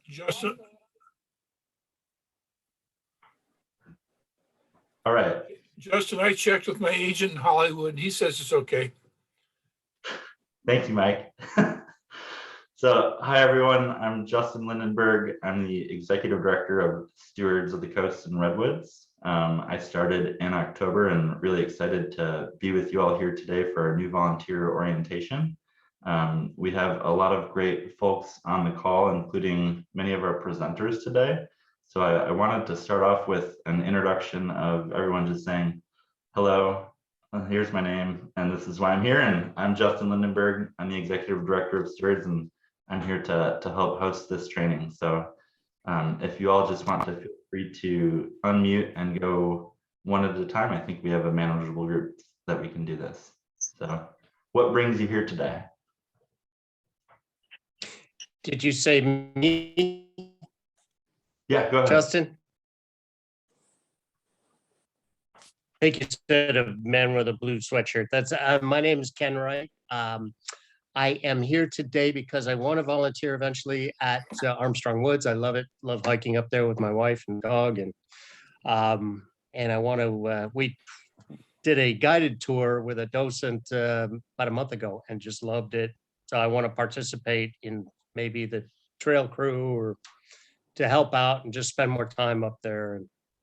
Justin, All right. Justin, I checked with my agent in Hollywood. He says it's okay. Thank you, Mike. So, hi everyone. I'm Justin Lindenberg. I'm the Executive Director of Stewards of the Coast and Redwoods. I started in October and really excited to be with you all here today for our new volunteer orientation. We have a lot of great folks on the call, including many of our presenters today. So I wanted to start off with an introduction of everyone just saying, hello, here's my name, and this is why I'm here. And I'm Justin Lindenberg. I'm the Executive Director of Stewards, and I'm here to help host this training. So if you all just want to feel free to unmute and go one at a time, I think we have a manageable group that we can do this. So what brings you here today? Did you say me, Yeah, go ahead. Justin? I think you said a man with a blue sweatshirt. That's my name is Ken Wright. I am here today because I want to volunteer eventually at Armstrong Woods. I love it. Love hiking up there with my wife and dog, and I want to. We did a guided tour with a docent about a month ago and just loved it. So I want to participate in maybe the trail crew or to help out and just spend more time up there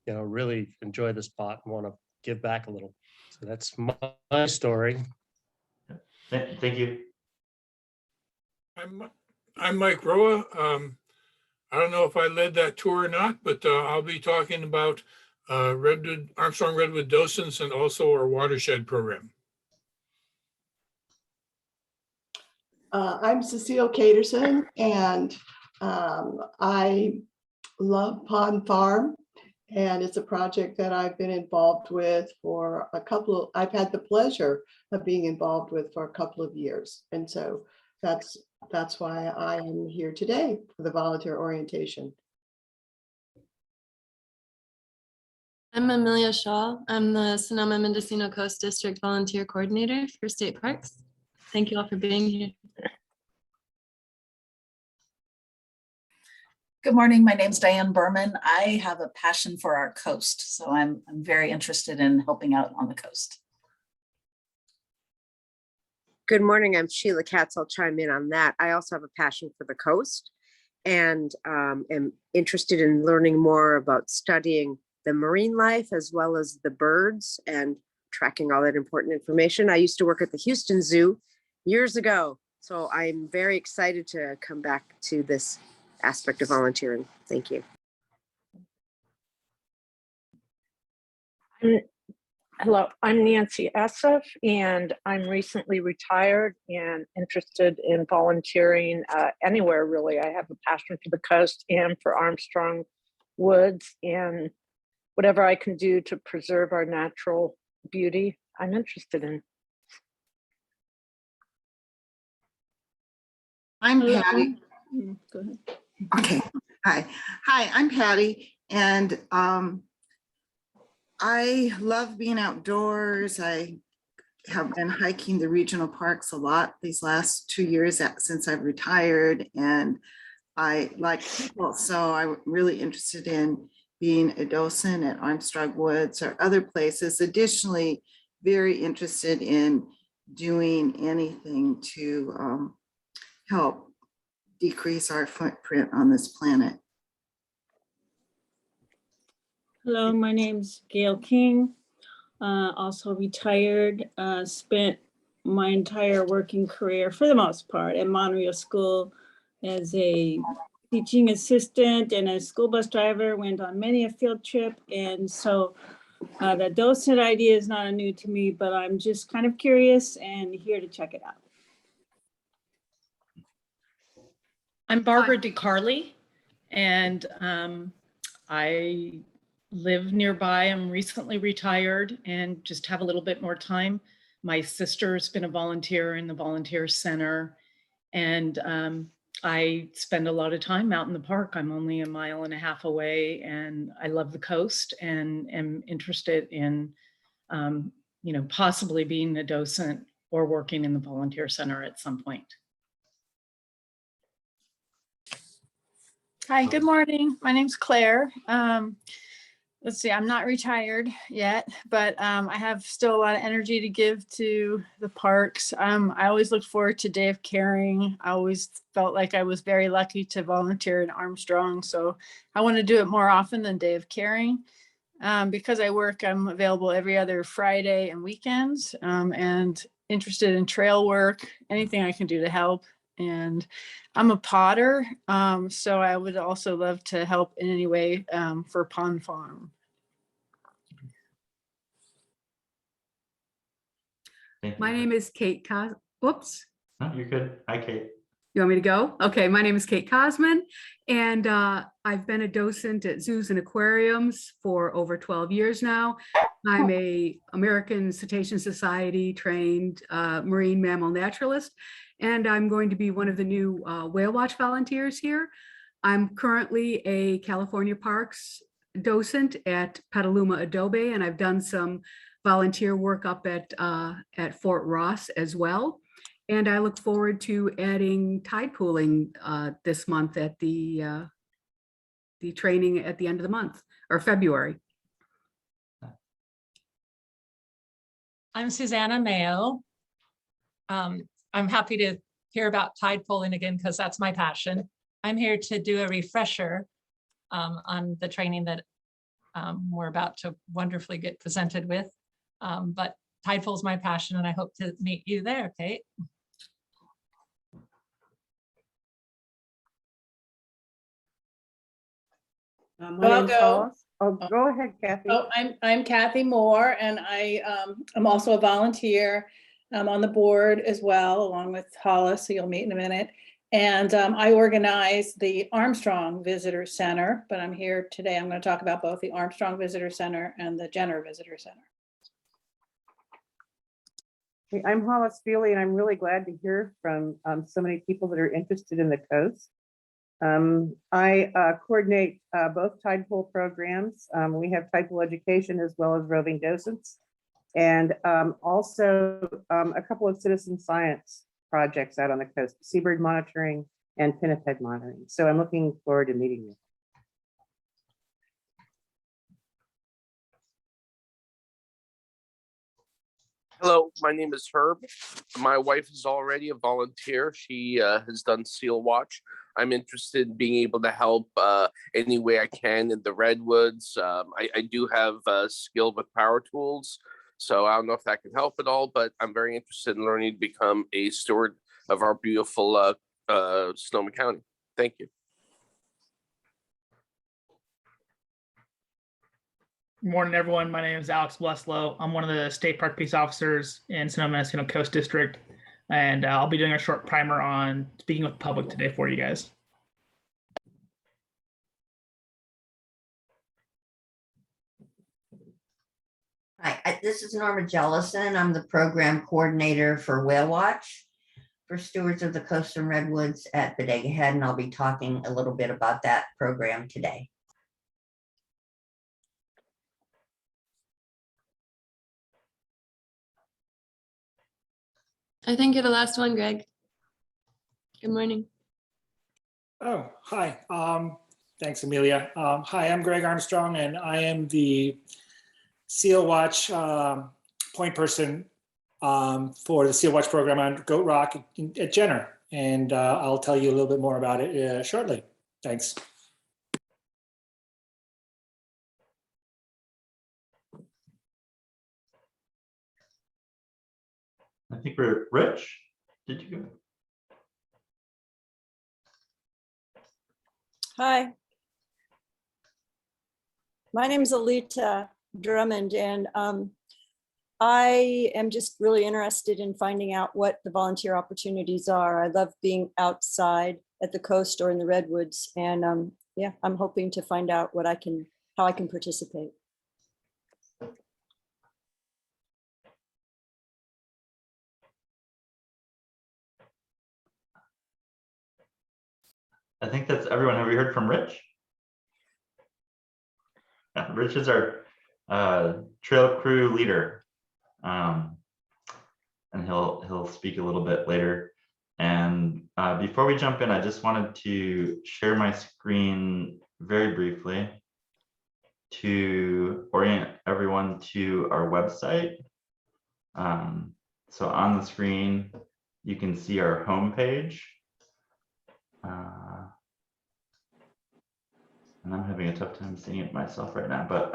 and really enjoy the spot and want to give back a little. So that's my story. Thank you. I'm Mike Roa. I don't know if I led that tour or not, but I'll be talking about Armstrong Redwood docents and also our watershed program. I'm Cecile Caterson, and I love Pond Farm, and it's a project that I've been involved with for I've had the pleasure of being involved with for a couple of years. And so that's why I am here today for the volunteer orientation. I'm Amelia Shaw. I'm the Sonoma Mendocino Coast District Volunteer Coordinator for State Parks. Thank you all for being here. Good morning. My name's Diane Berman. I have a passion for our coast, so I'm very interested in helping out on the coast. Good morning. I'm Sheila Katz. I'll chime in on that. I also have a passion for the coast and am interested in learning more about studying the marine life as well as the birds and tracking all that important information. I used to work at the Houston Zoo years ago, so I'm very excited to come back to this aspect of volunteering. Thank you. Hello, I'm Nancy Essef, and I'm recently retired and interested in volunteering anywhere, really. I have a passion for the coast and for Armstrong Woods, and whatever I can do to preserve our natural beauty, I'm interested in. I'm Patty. Go ahead. Okay. Hi, I'm Patty, and I love being outdoors. I have been hiking the regional parks a lot these last 2 years since I've retired, and I like people, so I'm really interested in being a docent at Armstrong Woods or other places. Additionally, very interested in doing anything to help decrease our footprint on this planet. Hello, my name's Gail King, also retired, spent my entire working career, for the most part, at Monreal School as a teaching assistant and a school bus driver, went on many a field trip. And so the docent idea is not new to me, but I'm just kind of curious and here to check it out. I'm Barbara DeCarly, and I live nearby. I'm recently retired and just have a little bit more time. My sister's been a volunteer in the volunteer center, and I spend a lot of time out in the park. I'm only a mile and a half away, and I love the coast and am interested in, possibly being a docent or working in the volunteer center at some point. Hi, good morning. My name's Claire. Let's see, I'm not retired yet, but I have still a lot of energy to give to the parks. I always look forward to Day of Caring. I always felt like I was very lucky to volunteer in Armstrong, so I want to do it more often than Day of Caring. Because I work, I'm available every other Friday and weekends, and interested in trail work, anything I can do to help. And I'm a potter, so I would also love to help in any way for Pond Farm. Thank you. My name is Kate whoops. No, you're good. Hi, Kate. You want me to go? Okay, my name is Kate Cosman, and I've been a docent at zoos and aquariums for over 12 years now. I'm a American Cetacean Society trained marine mammal naturalist, and I'm going to be one of the new whale watch volunteers here. I'm currently a California Parks docent at Petaluma Adobe, and I've done some volunteer work up at Fort Ross as well. And I look forward to adding tide pooling this month at the training at the end of the month or February. I'm Susanna Mayo. I'm happy to hear about tide pooling again because that's my passion. I'm here to do a refresher on the training that we're about to wonderfully get presented with. But tide pool is my passion, and I hope to meet you there, Kate. I'll go. Oh, go ahead, Kathy. Oh, I'm Kathy Moore, and I'm also a volunteer. I'm on the board as well, along with Hollis, who you'll meet in a minute. And I organize the Armstrong Visitor Center, but I'm here today. I'm going to talk about both the Armstrong Visitor Center and the Jenner Visitor Center. I'm Hollis Feely, and I'm really glad to hear from so many people that are interested in the coast. I coordinate both tide pool programs. We have tide pool education as well as roving docents, and also a couple of citizen science projects out on the coast, seabird monitoring and pinniped monitoring. So I'm looking forward to meeting you. Hello, my name is Herb. My wife is already a volunteer. She has done seal watch. I'm interested in being able to help any way I can in the redwoods. I do have skill with power tools, so I don't know if that can help at all, but I'm very interested in learning to become a steward of our beautiful Sonoma County. Thank you. Good morning, everyone. My name is Alex Bleslow. I'm one of the state park peace officers in Sonoma Mendocino Coast District, and I'll be doing a short primer on speaking with the public today for you guys. Hi, this is Norma Jellison. I'm the program coordinator for Whale Watch for Stewards of the Coast and Redwoods at Bodega Head, and I'll be talking a little bit about that program today. I think you're the last one, Greg. Good morning. Oh, hi. Thanks, Amelia. Hi, I'm Greg Armstrong, and I am the Seal Watch point person for the Seal Watch program on Goat Rock at Jenner. And I'll tell you a little bit more about it shortly. Thanks. I think we're Rich. Did you go? Hi. My name is Alita Drummond, and I am just really interested in finding out what the volunteer opportunities are. I love being outside at the coast or in the redwoods, and yeah, I'm hoping to find out how I can participate. I think that's everyone. Have we heard from Rich? Yeah, Rich is our trail crew leader, and he'll speak a little bit later. And Before we jump in, I just wanted to share my screen very briefly to orient everyone to our website. So on the screen, you can see our homepage. And I'm having a tough time seeing it myself right now, but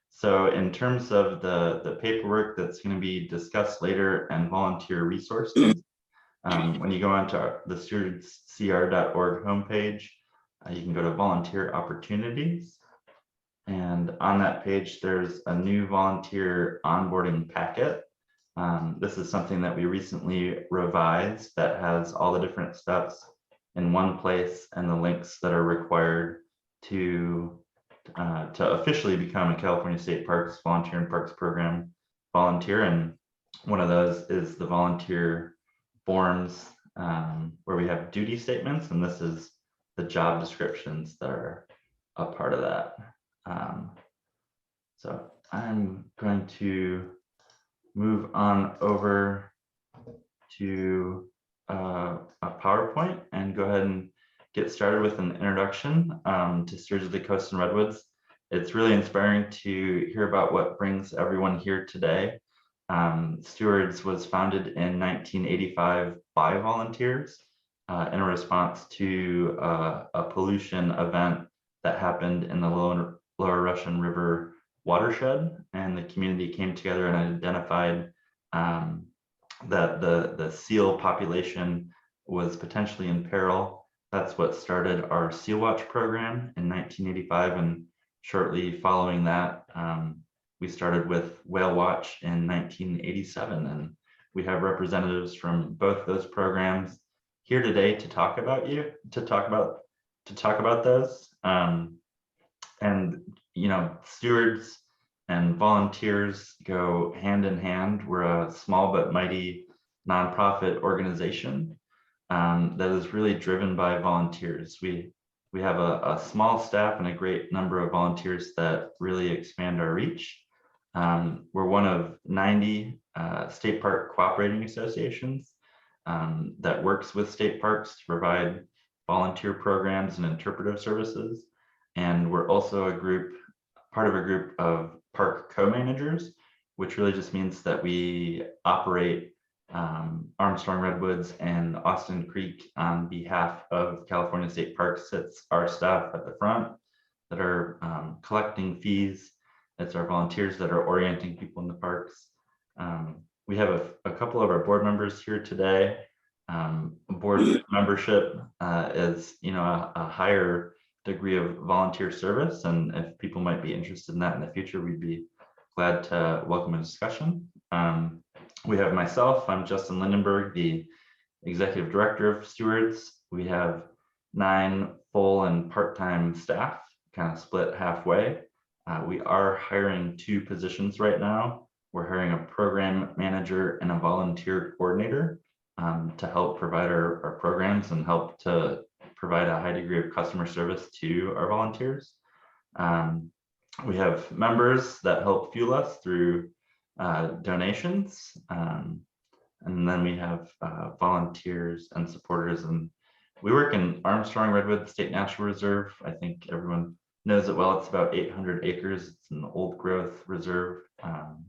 so in terms of the paperwork that's going to be discussed later and volunteer resources, when you go onto the stewardscr.org homepage, you can go to volunteer opportunities. And on that page, there's a new volunteer onboarding packet. This is something that we recently revised that has all the different steps in one place and the links that are required to officially become a California State Parks Volunteer and Parks Program volunteer. And one of those is the volunteer forms where we have duty statements, and this is the job descriptions that are a part of that. So I'm going to move on over to a PowerPoint and go ahead and get started with an introduction to Stewards of the Coast and Redwoods. It's really inspiring to hear about what brings everyone here today. Stewards was founded in 1985 by volunteers in a response to a pollution event that happened in the Lower Russian River watershed, and the community came together and identified that the seal population was potentially in peril. That's what started our Seal Watch program in 1985, and shortly following that, we started with Whale Watch in 1987, and we have representatives from both those programs here today to talk about those. And you know, stewards and volunteers go hand in hand. We're a small but mighty nonprofit organization that is really driven by volunteers. We have a small staff and a great number of volunteers that really expand our reach. We're one of 90 state park cooperating associations that works with state parks to provide volunteer programs and interpretive services. And we're also part of a group of park co-managers, which really just means that we operate Armstrong Redwoods and Austin Creek on behalf of California State Parks. It's our staff at the front that are collecting fees. It's our volunteers that are orienting people in the parks. We have a couple of our board members here today. Board membership is, you know, a higher degree of volunteer service, and if people might be interested in that in the future, we'd be glad to welcome a discussion. We have myself, I'm Justin Lindenberg, the executive director of Stewards. We have 9 full and part-time staff, kind of split halfway. We are hiring 2 positions right now. We're hiring a program manager and a volunteer coordinator to help provide our programs and help to provide a high degree of customer service to our volunteers. We have members that help fuel us through donations. And then we have volunteers and supporters. And we work in Armstrong Redwood State Natural Reserve. I think everyone knows it well. It's about 800 acres. It's an old growth reserve.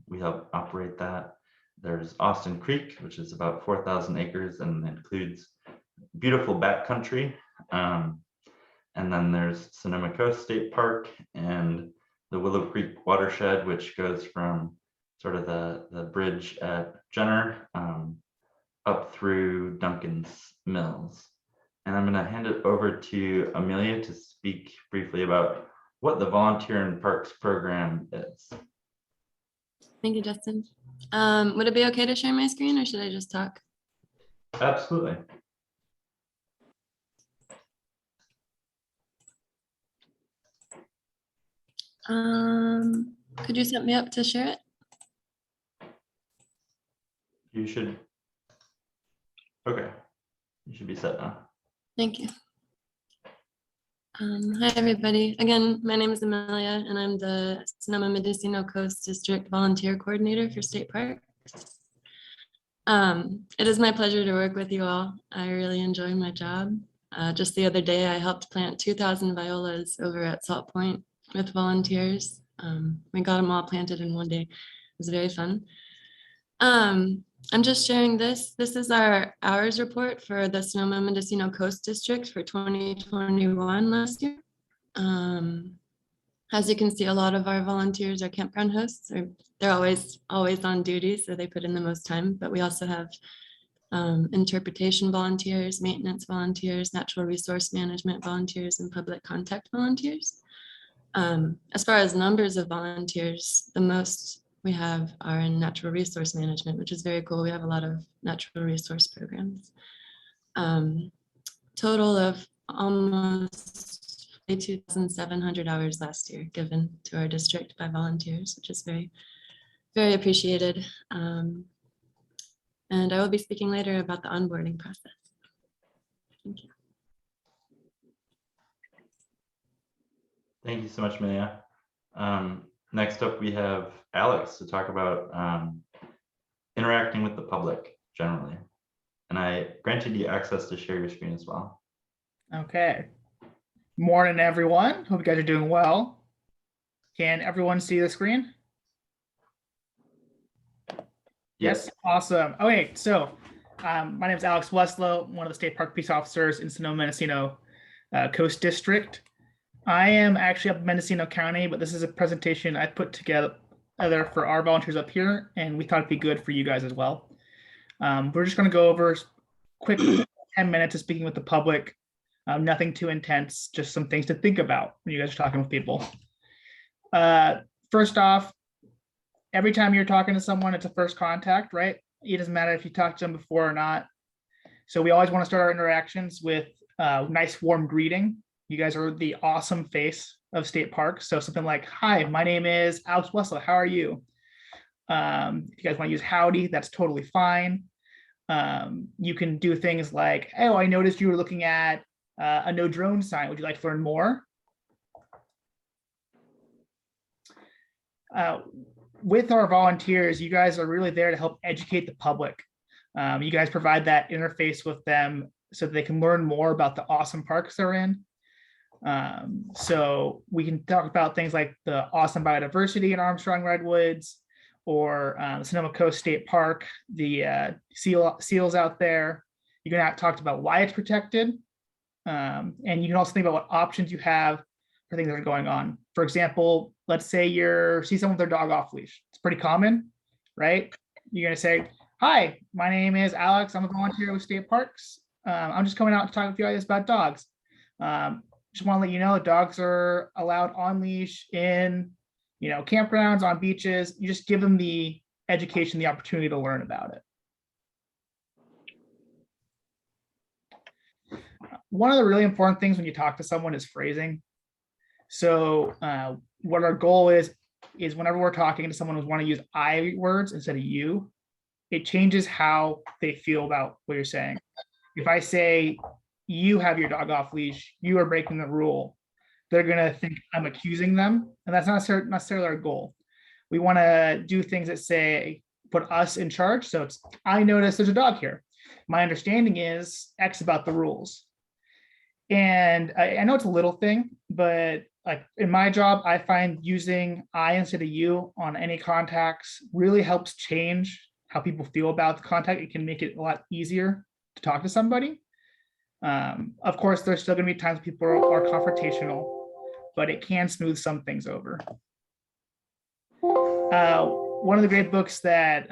We help operate that. There's Austin Creek, which is about 4,000 acres and includes beautiful backcountry. And then there's Sonoma Coast State Park and the Willow Creek watershed, which goes from sort of the bridge at Jenner up through Duncan's Mills. And I'm going to hand it over to Amelia to speak briefly about what the Volunteer in Parks program is. Thank you, Justin. Would it be okay to share my screen, or should I just talk? Absolutely. Could you set me up to share it? You should. Okay. You should be set now. Thank you. Hi, everybody. Again, my name is Amelia, and I'm the Sonoma Mendocino Coast District Volunteer Coordinator for State Parks. It is my pleasure to work with you all. I really enjoy my job. Just the other day, I helped plant 2,000 violas over at Salt Point with volunteers. We got them all planted in one day. It was very fun. I'm just sharing this. This is our hours report for the Sonoma-Mendocino Coast District for 2021 last year. As you can see, a lot of our volunteers are campground hosts. They're always on duty, so they put in the most time. But we also have interpretation volunteers, maintenance volunteers, natural resource management volunteers, and public contact volunteers. As far as numbers of volunteers, the most we have are in natural resource management, which is very cool. We have a lot of natural resource programs. Total of almost 2,700 hours last year given to our district by volunteers, which is very, very appreciated. And I will be speaking later about the onboarding process. Thank you. Thank you so much, Malia. Next up, we have Alex to talk about interacting with the public generally. And I granted you access to share your screen as well. Okay. Morning, everyone. Hope you guys are doing well. Can everyone see the screen? Yes. Awesome. Okay, so my name is Alex Westlow, one of the State Park Peace Officers in Sonoma-Mendocino Coast District. I am actually up in Mendocino County, but this is a presentation I put together for our volunteers up here, and we thought it'd be good for you guys as well. We're just going to go over quick 10 minutes of speaking with the public. Nothing too intense, just some things to think about when you guys are talking with people. First off, every time you're talking to someone, it's a first contact, right? It doesn't matter if you talked to them before or not. So we always want to start our interactions with a nice warm greeting. You guys are the awesome face of state parks. So something like, hi, my name is Alex Wessel. How are you? If you guys want to use howdy, that's totally fine. You can do things like, oh, I noticed you were looking at a no drone sign. Would you like to learn more? With our volunteers, you guys are really there to help educate the public. You guys provide that interface with them so that they can learn more about the awesome parks they're in. So we can talk about things like the awesome biodiversity in Armstrong Redwoods, or Sonoma Coast State Park, the seals out there. You can talk about why it's protected. And you can also think about what options you have for things that are going on. For example, let's say you see someone with their dog off leash. It's pretty common, right? You're gonna say, hi, my name is Alex. I'm a volunteer with State Parks. I'm just coming out to talk with you guys about dogs. Just want to let you know dogs are allowed on leash in, campgrounds, on beaches. You just give them the education, the opportunity to learn about it. One of the really important things when you talk to someone is phrasing. So what our goal is whenever we're talking to someone who's want to use I words instead of you, it changes how they feel about what you're saying. If I say, you have your dog off leash, you are breaking the rule, they're going to think I'm accusing them. And that's not necessarily our goal. We want to do things that say, put us in charge. So it's, I noticed there's a dog here. My understanding is X about the rules. And I know it's a little thing, but like in my job, I find using I instead of you on any contacts really helps change how people feel about the contact. It can make it a lot easier to talk to somebody. Of course, there's still going to be times people are confrontational, but it can smooth some things over. One of the great books that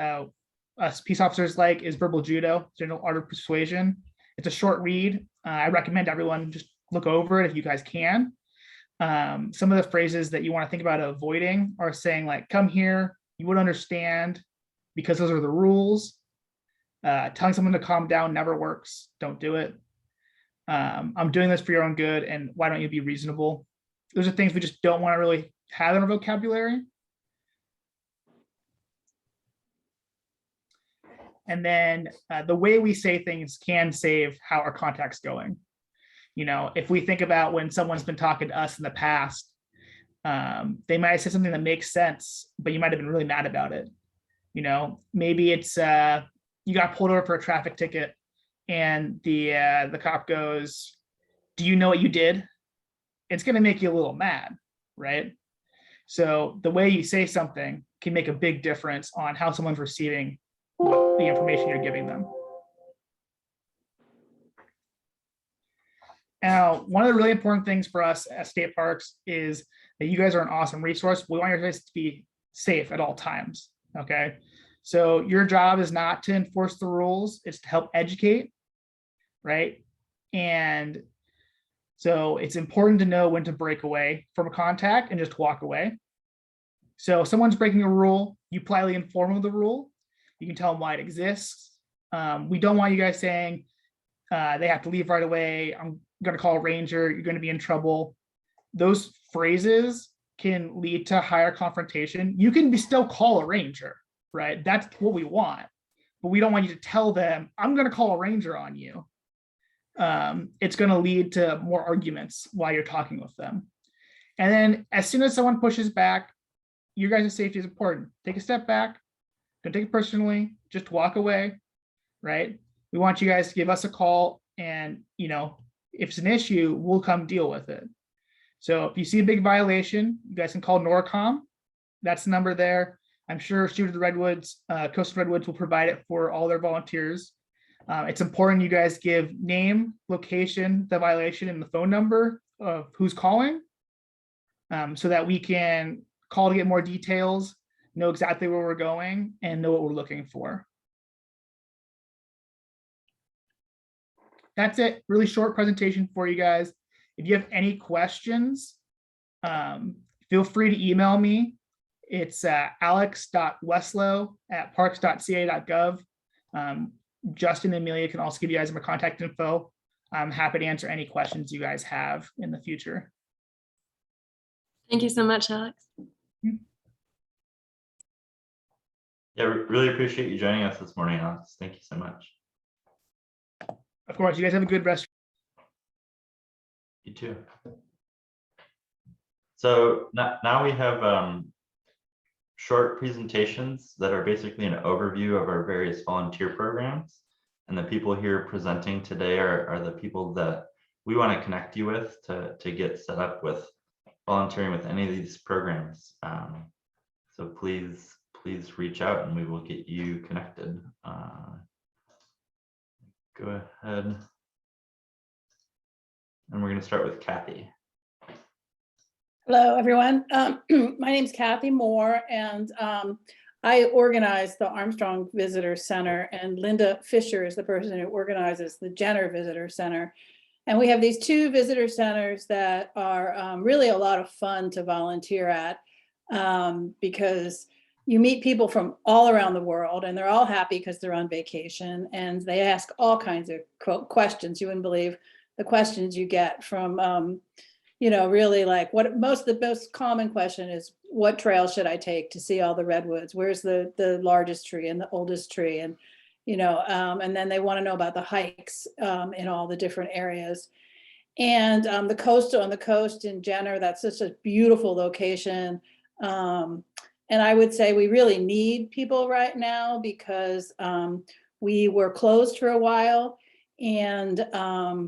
us peace officers like is Verbal Judo, General Art of Persuasion. It's a short read. I recommend everyone just look over it if you guys can. Some of the phrases that you want to think about avoiding are saying like, come here, you would understand because those are the rules. Telling someone to calm down never works. Don't do it. I'm doing this for your own good, and why don't you be reasonable? Those are things we just don't want to really have in our vocabulary. And then the way we say things can save how our contact's going. If we think about when someone's been talking to us in the past, they might have said something that makes sense, but you might have been really mad about it. Maybe it's you got pulled over for a traffic ticket and the cop goes, "Do you know what you did?" It's going to make you a little mad, right? So the way you say something can make a big difference on how someone's receiving the information you're giving them. Now, one of the really important things for us at state parks is that you guys are an awesome resource. We want your guys to be safe at all times, okay? So your job is not to enforce the rules, it's to help educate, right? And so it's important to know when to break away from a contact and just walk away. So if someone's breaking a rule, you politely inform them of the rule. You can tell them why it exists. We don't want you guys saying they have to leave right away. I'm going to call a ranger. You're going to be in trouble. Those phrases can lead to higher confrontation. You can still call a ranger, right? That's what we want. But we don't want you to tell them, I'm going to call a ranger on you. It's going to lead to more arguments while you're talking with them. And then as soon as someone pushes back, your guys' safety is important. Take a step back. Don't take it personally. Just walk away, right? We want you guys to give us a call, and if it's an issue, we'll come deal with it. So if you see a big violation, you guys can call NORCOM. That's the number there. I'm sure Stewards of the Redwoods, Coast and Redwoods will provide it for all their volunteers. It's important you guys give name, location, the violation, and the phone number of who's calling, so that we can call to get more details, know exactly where we're going, and know what we're looking for. That's it. Really short presentation for you guys. If you have any questions, feel free to email me. It's alex.weslow@parks.ca.gov. Justin and Amelia can also give you guys my contact info. I'm happy to answer any questions you guys have in the future. Thank you so much, Alex. Yeah, really appreciate you joining us this morning, Alex. Thank you so much. Of course, you guys have a good rest. You too. So now we have short presentations that are basically an overview of our various volunteer programs. And the people here presenting today are the people that we want to connect you with to get set up with volunteering with any of these programs. So please reach out and we will get you connected. Go ahead. And we're going to start with Kathy. Hello, everyone. My name is Kathy Moore, and I organize the Armstrong Visitor Center, and Linda Fisher is the person who organizes the Jenner Visitor Center. And we have these two visitor centers that are really a lot of fun to volunteer at, because you meet people from all around the world, and they're all happy because they're on vacation, and they ask all kinds of questions. You wouldn't believe the questions you get from really like the most common question is, what trail should I take to see all the redwoods? Where's the largest tree and the oldest tree? And, and then they want to know about the hikes in all the different areas. And on the coast in Jenner, that's such a beautiful location. And I would say we really need people right now because we were closed for a while. And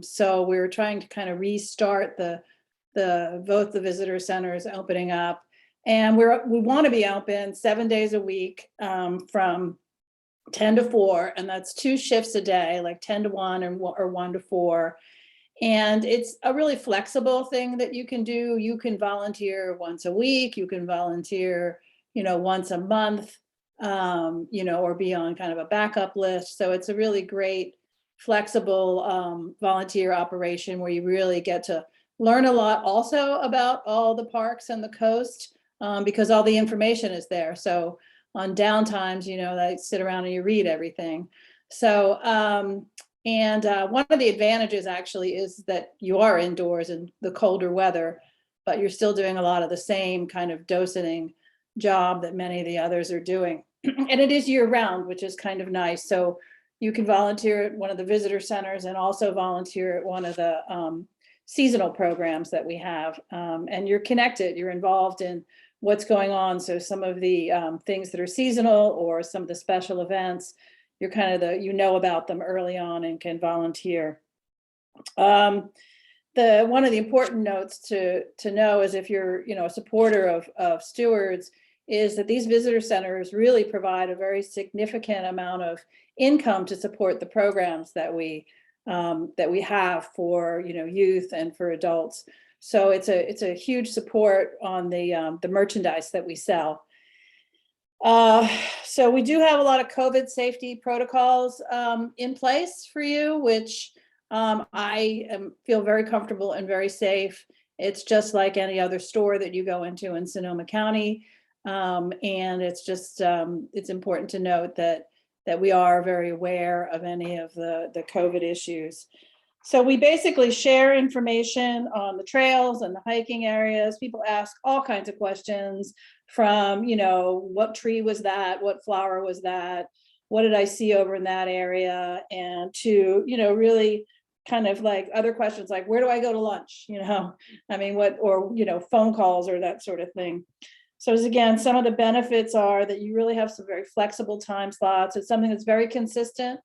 so we're trying to kind of restart both the visitor centers opening up, and we want to be open 7 days a week from 10 to 4, and that's 2 shifts a day, like 10 to 1 or 1 to 4. And it's a really flexible thing that you can do. You can volunteer once a week, you can volunteer, once a month, or be on kind of a backup list. So it's a really great flexible volunteer operation where you really get to learn a lot also about all the parks and the coast, because all the information is there. So on downtimes, they sit around and you read everything. So, one of the advantages actually is that you are indoors in the colder weather, but you're still doing a lot of the same kind of docenting job that many of the others are doing. And it is year round, which is kind of nice. So you can volunteer at one of the visitor centers and also volunteer at one of the seasonal programs that we have, and you're connected, you're involved in what's going on. So some of the things that are seasonal or some of the special events, you're kind of you know about them early on and can volunteer. One of the important notes to know is if you're, a supporter of Stewards, is that these visitor centers really provide a very significant amount of income to support the programs that we have for youth and for adults. So it's a huge support on the merchandise that we sell. So we do have a lot of COVID safety protocols in place for you, which I feel very comfortable and very safe. It's just like any other store that you go into in Sonoma County. And it's just, it's important to note that we are very aware of any of the COVID issues. So we basically share information on the trails and the hiking areas. People ask all kinds of questions from, what tree was that? What flower was that? What did I see over in that area? And to, really kind of like other questions like, where do I go to lunch? I mean, phone calls or that sort of thing. So again, some of the benefits are that you really have some very flexible time slots. It's something that's very consistent,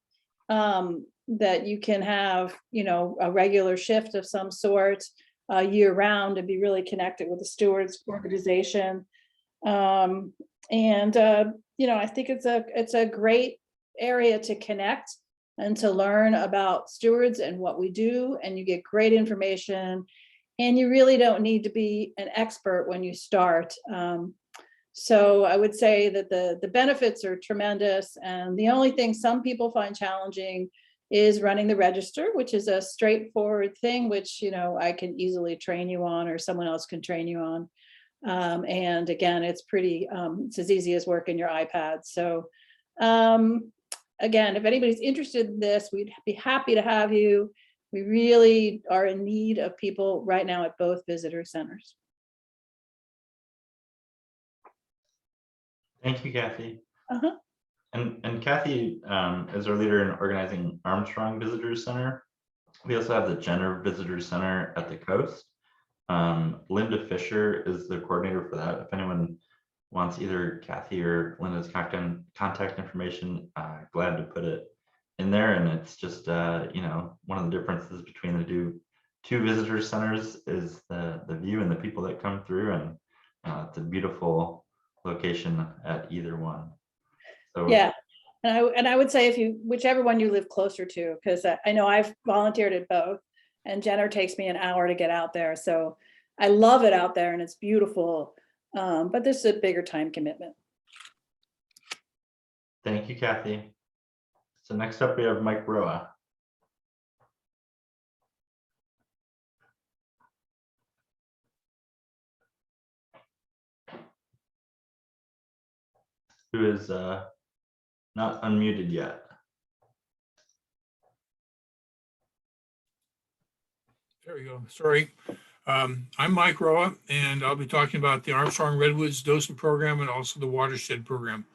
that you can have, a regular shift of some sort year round and be really connected with the Stewards organization. I think it's a great area to connect and to learn about Stewards and what we do, and you get great information. And you really don't need to be an expert when you start. So I would say that the benefits are tremendous. And the only thing some people find challenging is running the register, which is a straightforward thing, which, I can easily train you on, or someone else can train you on. And again, it's it's as easy as working your iPad. So again, if anybody's interested in this, we'd be happy to have you. We really are in need of people right now at both visitor centers. Thank you, Kathy. Uh-huh. And Kathy is our leader in organizing Armstrong Visitor Center. We also have the Jenner Visitor Center at the coast. Linda Fisher is the coordinator for that. If anyone wants either Kathy or Linda's contact information, glad to put it in there. And it's just, one of the differences between the two visitor centers is the view and the people that come through, and it's a beautiful location at either one. So yeah, and I would say whichever one you live closer to, because I know I've volunteered at both, and Jenner takes me an hour to get out there. So I love it out there and it's beautiful, but this is a bigger time commitment. Thank you, Kathy. So next up we have Mike Roa. Who is not unmuted yet. There we go. Sorry. I'm Mike Roa, and I'll be talking about the Armstrong Redwoods docent program and also the watershed program.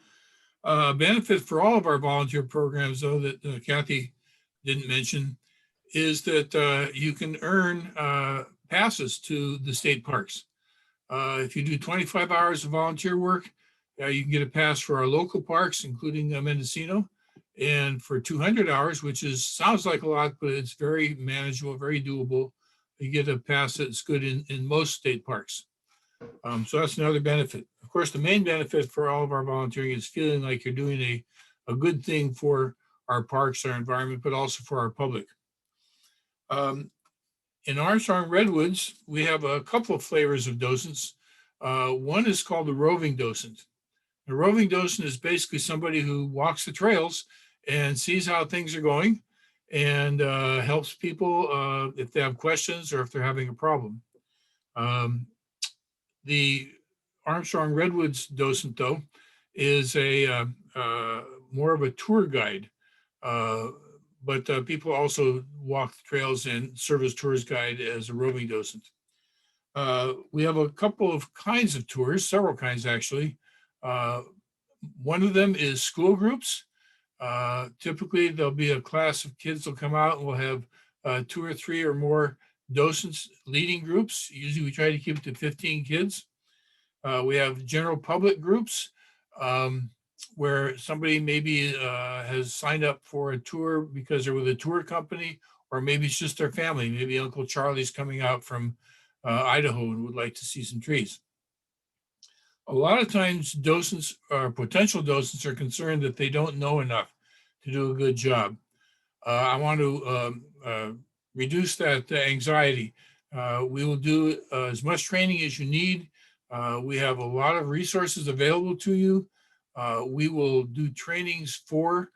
Benefit for all of our volunteer programs, though, that Kathy didn't mention, is that you can earn passes to the state parks. If you do 25 hours of volunteer work, you can get a pass for our local parks, including Mendocino, and for 200 hours, which sounds like a lot, but it's very manageable, very doable. You get a pass that's good in most state parks. So that's another benefit. Of course, the main benefit for all of our volunteering is feeling like you're doing a good thing for our parks, our environment, but also for our public. In Armstrong Redwoods, we have a couple of flavors of docents. One is called the roving docent. The roving docent is basically somebody who walks the trails and sees how things are going and helps people if they have questions or if they're having a problem. The Armstrong Redwoods docent, though, is a more of a tour guide, but people also walk the trails and serve as tourist guide as a roving docent. We have a couple of kinds of tours, several kinds actually. One of them is school groups. Typically, there'll be a class of kids will come out and we'll have 2 or 3 or more docents leading groups. Usually we try to keep it to 15 kids. We have general public groups. where somebody maybe has signed up for a tour because they're with a tour company, or maybe it's just their family. Maybe Uncle Charlie's coming out from Idaho and would like to see some trees. A lot of times docents or potential docents are concerned that they don't know enough to do a good job. I want to reduce that anxiety. We will do as much training as you need. We have a lot of resources available to you. We will do trainings for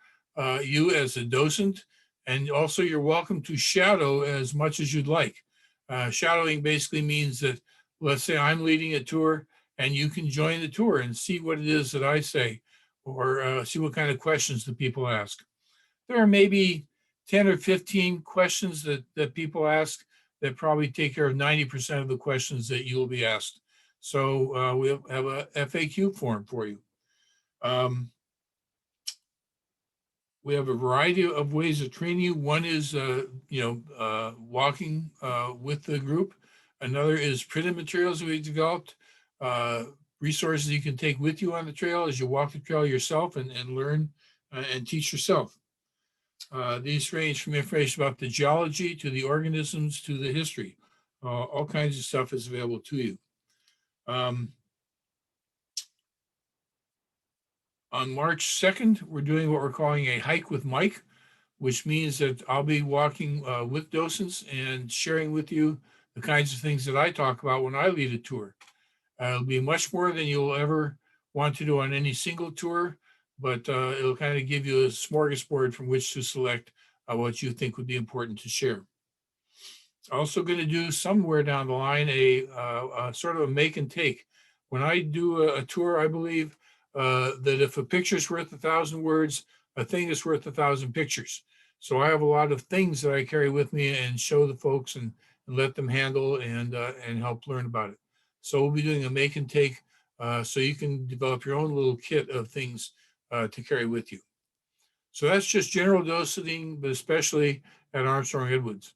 you as a docent, and also you're welcome to shadow as much as you'd like. Shadowing basically means that, let's say I'm leading a tour and you can join the tour and see what it is that I say, or see what kind of questions the people ask. There are maybe 10 or 15 questions that people ask that probably take care of 90% of the questions that you'll be asked. So we'll have a FAQ form for you. We have a variety of ways of training you. One is, walking with the group. Another is printed materials we've developed, resources you can take with you on the trail as you walk the trail yourself and learn and teach yourself. These range from information about the geology to the organisms to the history. All kinds of stuff is available to you. On March 2nd, we're doing what we're calling a hike with Mike, which means that I'll be walking with docents and sharing with you the kinds of things that I talk about when I lead a tour. It'll be much more than you'll ever want to do on any single tour, but it'll kind of give you a smorgasbord from which to select what you think would be important to share. Also going to do somewhere down the line a sort of a make and take. When I do a tour, I believe that if a picture's worth 1,000 words, a thing is worth 1,000 pictures. So I have a lot of things that I carry with me and show the folks and let them handle and help learn about it. So we'll be doing a make and take so you can develop your own little kit of things to carry with you. So that's just general docenting, but especially at Armstrong Redwoods.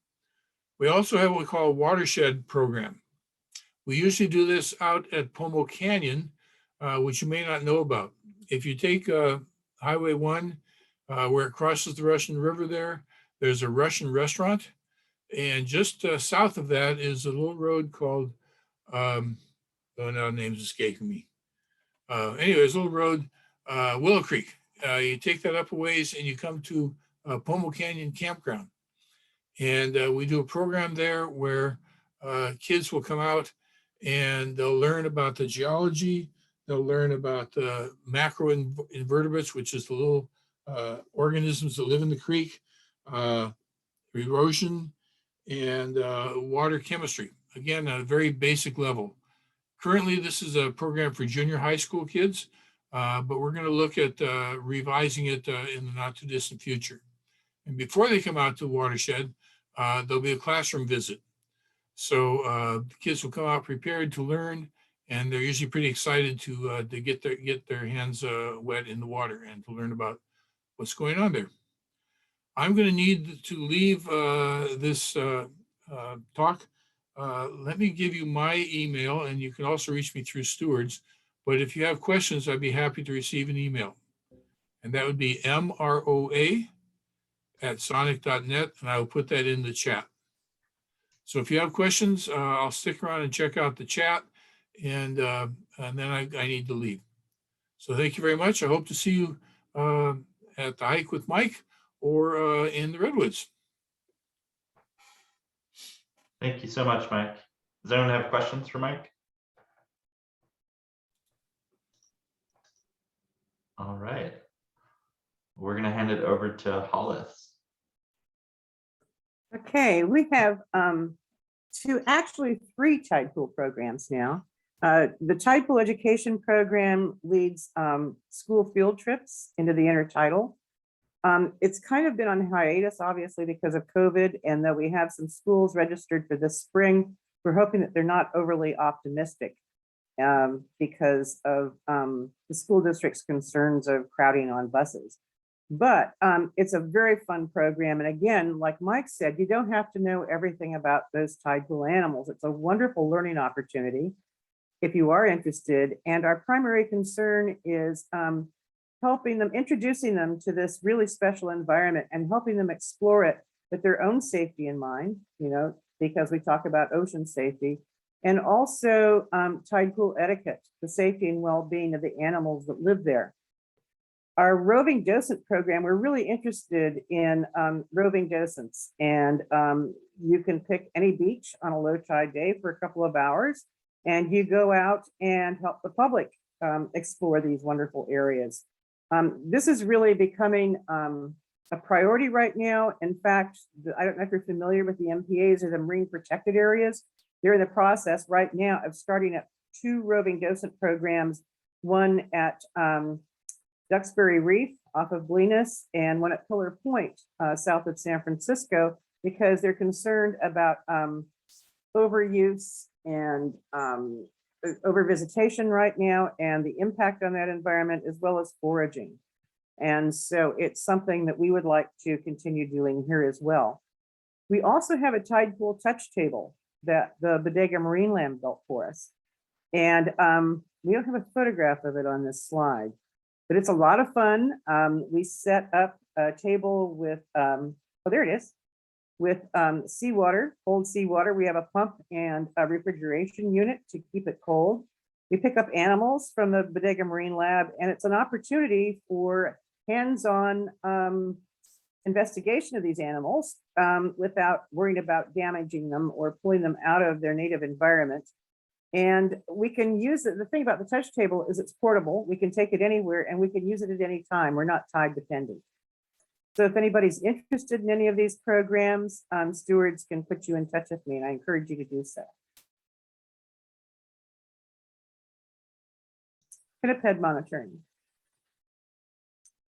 We also have what we call a watershed program. We usually do this out at Pomo Canyon, which you may not know about. If you take Highway 1, where it crosses the Russian River there's a Russian restaurant. And just south of that is a little road called, now the name's escaping me. Anyways, a little road, Willow Creek. You take that up a ways and you come to Pomo Canyon Campground. And we do a program there where kids will come out and they'll learn about the geology. They'll learn about macroinvertebrates, which is the little organisms that live in the creek, erosion, and water chemistry. Again, at a very basic level. Currently, this is a program for junior high school kids, but we're going to look at revising it in the not too distant future. And before they come out to the watershed, there'll be a classroom visit. So the kids will come out prepared to learn, and they're usually pretty excited to get their hands wet in the water and to learn about what's going on there. I'm going to need to leave this talk. Let me give you my email, and you can also reach me through Stewards. But if you have questions, I'd be happy to receive an email. And that would be mroa@sonic.net, and I will put that in the chat. So if you have questions, I'll stick around and check out the chat, and then I need to leave. So thank you very much. I hope to see you at the hike with Mike or in the Redwoods. Thank you so much, Mike. Does anyone have questions for Mike? All right. We're going to hand it over to Hollis. Okay, we have three Tide Pool programs now. The Tide Pool Education Program leads school field trips into the intertidal. It's kind of been on hiatus, obviously, because of COVID, and though we have some schools registered for this spring, we're hoping that they're not overly optimistic because of the school district's concerns of crowding on buses. But it's a very fun program. And again, like Mike said, you don't have to know everything about those tide pool animals. It's a wonderful learning opportunity if you are interested. And our primary concern is helping them, introducing them to this really special environment and helping them explore it with their own safety in mind, you know, because we talk about ocean safety, and also tide pool etiquette, the safety and well-being of the animals that live there. Our roving docent program, we're really interested in roving docents, and you can pick any beach on a low tide day for a couple of hours, and you go out and help the public explore these wonderful areas. This is really becoming a priority right now. In fact, I don't know if you're familiar with the MPAs or the marine protected areas. They're in the process right now of starting up 2 roving docent programs, one at Duxbury Reef off of Blenus and one at Pillar Point south of San Francisco, because they're concerned about overuse and overvisitation right now and the impact on that environment, as well as foraging. And so it's something that we would like to continue doing here as well. We also have a tide pool touch table that the Bodega Marine Lab built for us. And we don't have a photograph of it on this slide, but it's a lot of fun. We set up a table with, oh, there it is, with seawater, cold seawater. We have a pump and a refrigeration unit to keep it cold. We pick up animals from the Bodega Marine Lab, and it's an opportunity for hands-on investigation of these animals without worrying about damaging them or pulling them out of their native environment. And we can use it. The thing about the touch table is it's portable. We can take it anywhere and we can use it at any time. We're not tide dependent. So if anybody's interested in any of these programs, Stewards can put you in touch with me, and I encourage you to do so. Pinniped monitoring.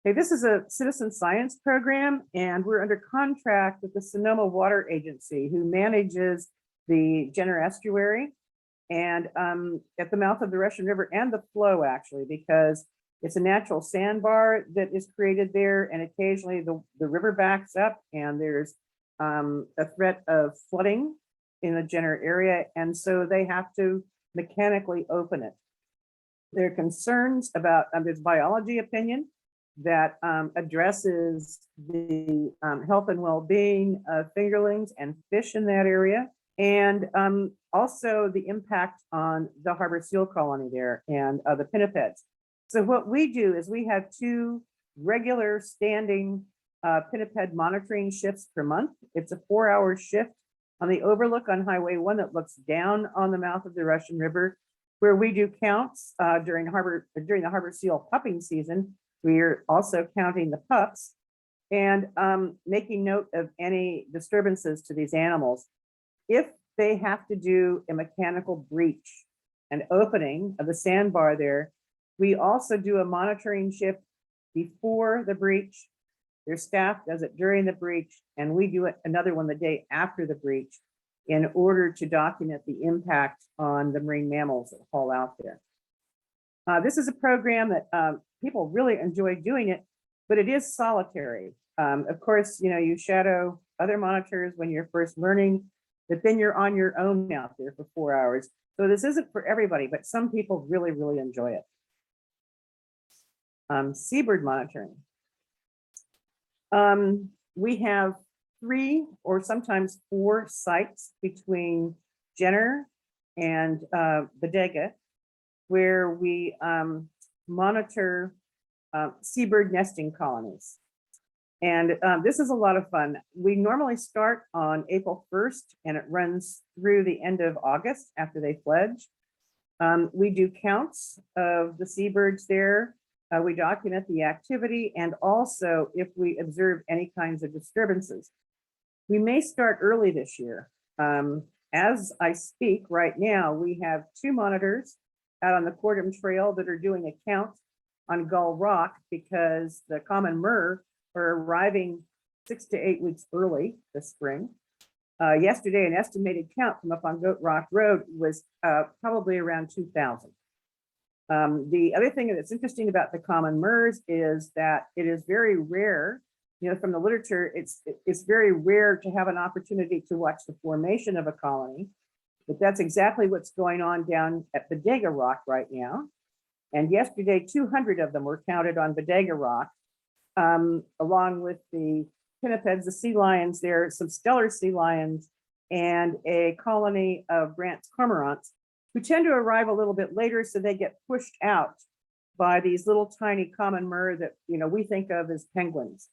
Okay, this is a citizen science program, and we're under contract with the Sonoma Water Agency, who manages the Jenner Estuary and at the mouth of the Russian River and the flow, actually, because it's a natural sandbar that is created there, and occasionally the river backs up and there's a threat of flooding in the Jenner area, and so they have to mechanically open it. There are concerns about, there's biology opinion that addresses the health and well-being of fingerlings and fish in that area, and also the impact on the harbor seal colony there and the pinnipeds. So what we do is we have 2 regular standing pinniped monitoring shifts per month. It's a 4-hour shift on the overlook on Highway 1 that looks down on the mouth of the Russian River, where we do counts during the harbor seal pupping season. We're also counting the pups and making note of any disturbances to these animals. If they have to do a mechanical breach, an opening of the sandbar there, we also do a monitoring shift before the breach. Their staff does it during the breach, and we do it another one the day after the breach in order to document the impact on the marine mammals that haul out there. This is a program that people really enjoy doing it, but it is solitary. Of course, you know, you shadow other monitors when you're first learning, but then you're on your own out there for 4 hours. So this isn't for everybody, but some people really, really enjoy it. Seabird monitoring. We have 3 or sometimes 4 sites between Jenner and Bodega where we monitor seabird nesting colonies. And this is a lot of fun. We normally start on April 1st and it runs through the end of August after they fledge. We do counts of the seabirds there. We document the activity, and also if we observe any kinds of disturbances. We may start early this year. As I speak right now, we have 2 monitors out on the Cordham Trail that are doing a count on Gull Rock because the common murre are arriving 6 to 8 weeks early this spring. Yesterday, an estimated count from up on Goat Rock Road was probably around 2,000. The other thing that's interesting about the common murres is that it is very rare, you know, from the literature, it's very rare to have an opportunity to watch the formation of a colony, but that's exactly what's going on down at Bodega Rock right now. And yesterday, 200 of them were counted on Bodega Rock, along with the pinnipeds, the sea lions there, some stellar sea lions, and a colony of Brandt's cormorants, who tend to arrive a little bit later, so they get pushed out by these little tiny common murre that we think of as penguins.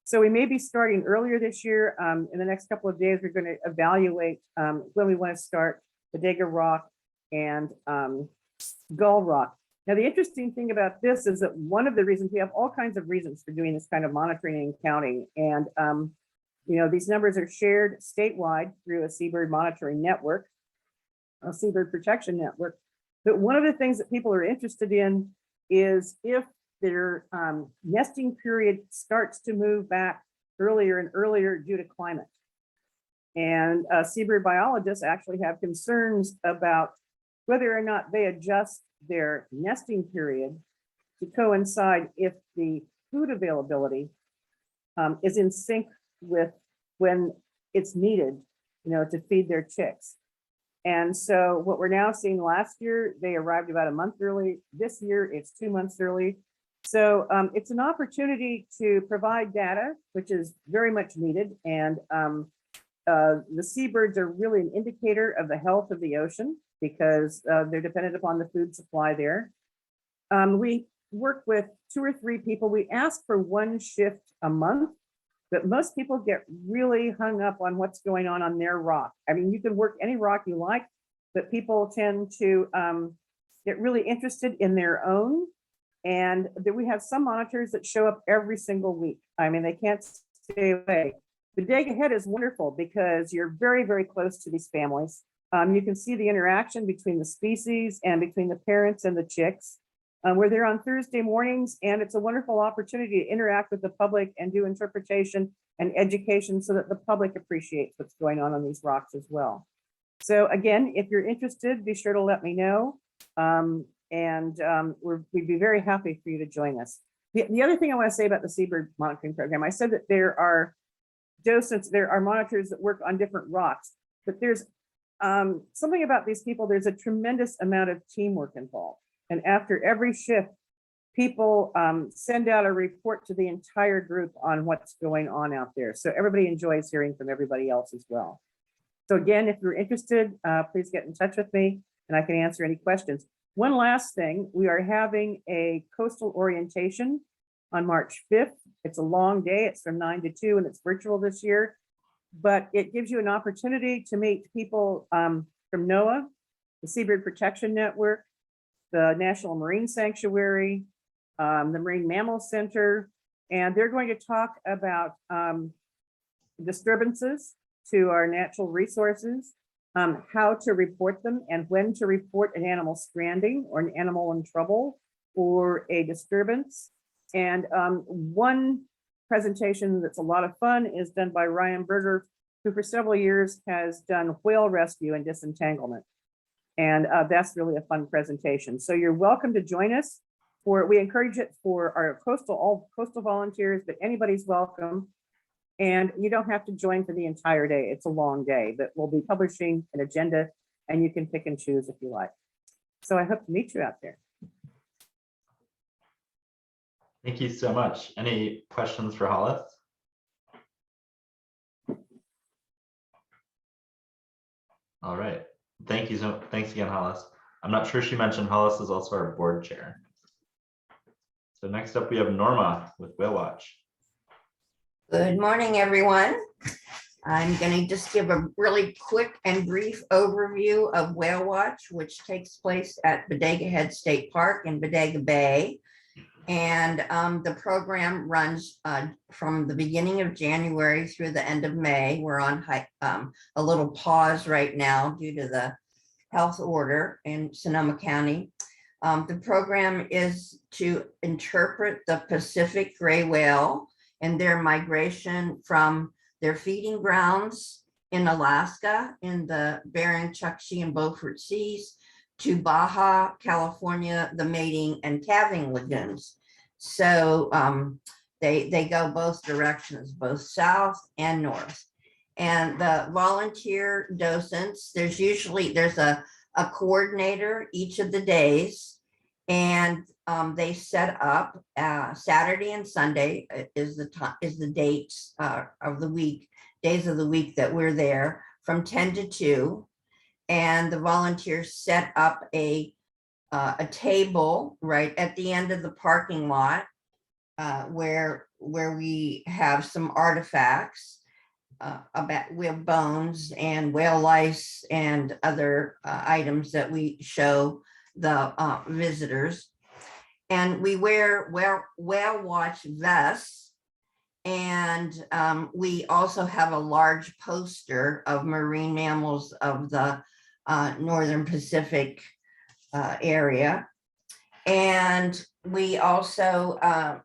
So we may be starting earlier this year. In the next couple of days, we're going to evaluate when we want to start Bodega Rock and Gull Rock. Now, the interesting thing about this is that one of the reasons, we have all kinds of reasons for doing this kind of monitoring and counting. And, these numbers are shared statewide through a seabird monitoring network, a seabird protection network. But one of the things that people are interested in is if their nesting period starts to move back earlier and earlier due to climate. And seabird biologists actually have concerns about whether or not they adjust their nesting period to coincide if the food availability is in sync with when it's needed, to feed their chicks. And so what we're now seeing, last year, they arrived about a month early. This year, it's 2 months early. So it's an opportunity to provide data, which is very much needed. And the seabirds are really an indicator of the health of the ocean because they're dependent upon the food supply there. We work with 2 or 3 people. We ask for 1 shift a month, but most people get really hung up on what's going on their rock. I mean, you can work any rock you like, but people tend to get really interested in their own. And that we have some monitors that show up every single week. I mean, they can't stay away. Bodega Head is wonderful because you're very, very close to these families. You can see the interaction between the species and between the parents and the chicks. We're there on Thursday mornings, and it's a wonderful opportunity to interact with the public and do interpretation and education so that the public appreciates what's going on these rocks as well. So again, if you're interested, be sure to let me know. We'd be very happy for you to join us. The other thing I want to say about the seabird monitoring program, I said that there are docents, there are monitors that work on different rocks, but there's something about these people, there's a tremendous amount of teamwork involved. And after every shift, people send out a report to the entire group on what's going on out there. So everybody enjoys hearing from everybody else as well. So again, if you're interested, please get in touch with me and I can answer any questions. One last thing, we are having a coastal orientation on March 5th. It's a long day, it's from 9 to 2 and it's virtual this year, but it gives you an opportunity to meet people from NOAA, the Seabird Protection Network, the National Marine Sanctuary, the Marine Mammal Center, and they're going to talk about disturbances to our natural resources, how to report them and when to report an animal stranding or an animal in trouble or a disturbance. And one presentation that's a lot of fun is done by Ryan Berger, who for several years has done whale rescue and disentanglement. And that's really a fun presentation. So you're welcome to join us. We encourage it for our all coastal volunteers, but anybody's welcome. And you don't have to join for the entire day. It's a long day, but we'll be publishing an agenda and you can pick and choose if you like. So I hope to meet you out there. Thank you so much. Any questions for Hollis? All right. Thank you. Thanks again, Hollis. I'm not sure she mentioned Hollis is also our board chair. So next up, we have Norma with Whale Watch. Good morning, everyone. I'm going to just give a really quick and brief overview of Whale Watch, which takes place at Bodega Head State Park in Bodega Bay. And the program runs from the beginning of January through the end of May. We're on a little pause right now due to the health order in Sonoma County. The program is to interpret the Pacific gray whale and their migration from their feeding grounds in Alaska in the Bering, Chukchi, and Beaufort Seas to Baja California, the mating and calving lagoons. So they go both directions, both south and north. And the volunteer docents, there's a coordinator each of the days. And they set up Saturday and Sunday is the dates of the week, days of the week that we're there from 10 to 2. And the volunteers set up a table right at the end of the parking lot where we have some artifacts about whale bones and whale lice and other items that we show the visitors. And we wear whale watch vests. And we also have a large poster of marine mammals of the Northern Pacific area. And we also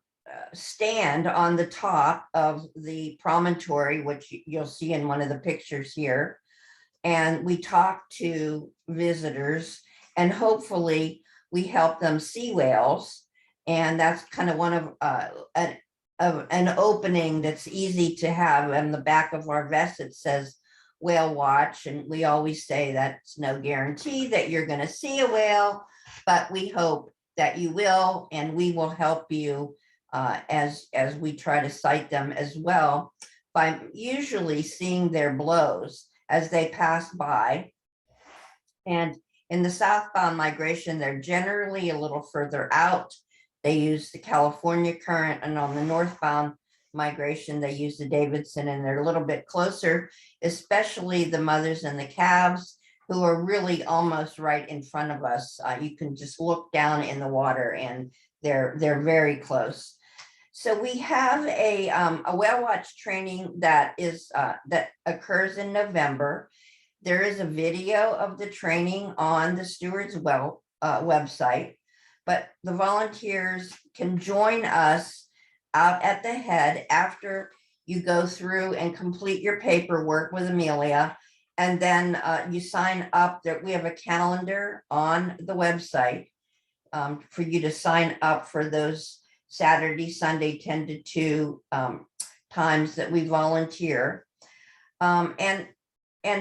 stand on the top of the promontory, which you'll see in one of the pictures here. And we talk to visitors, and hopefully we help them see whales. And that's kind of one of an opening that's easy to have. On the back of our vest, it says whale watch. And we always say that's no guarantee that you're going to see a whale, but we hope that you will, and we will help you as we try to cite them as well by usually seeing their blows as they pass by. And in the southbound migration, they're generally a little further out. They use the California current, and on the northbound migration, they use the Davidson, and they're a little bit closer, especially the mothers and the calves, who are really almost right in front of us. You can just look down in the water and they're very close. So we have a whale watch training that occurs in November. There is a video of the training on the Stewards website, but the volunteers can join us out at the head after you go through and complete your paperwork with Amelia. And then you sign up. We have a calendar on the website for you to sign up for those Saturday, Sunday, 10 to 2 times that we volunteer. And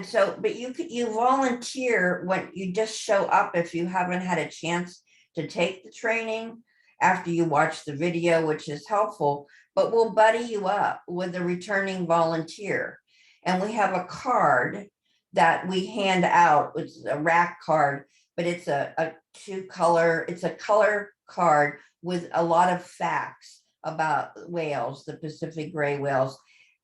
so, but you volunteer when you just show up if you haven't had a chance to take the training after you watch the video, which is helpful, but we'll buddy you up with a returning volunteer. And we have a card that we hand out. It's a rack card, but it's a color card with a lot of facts about whales, the Pacific gray whales.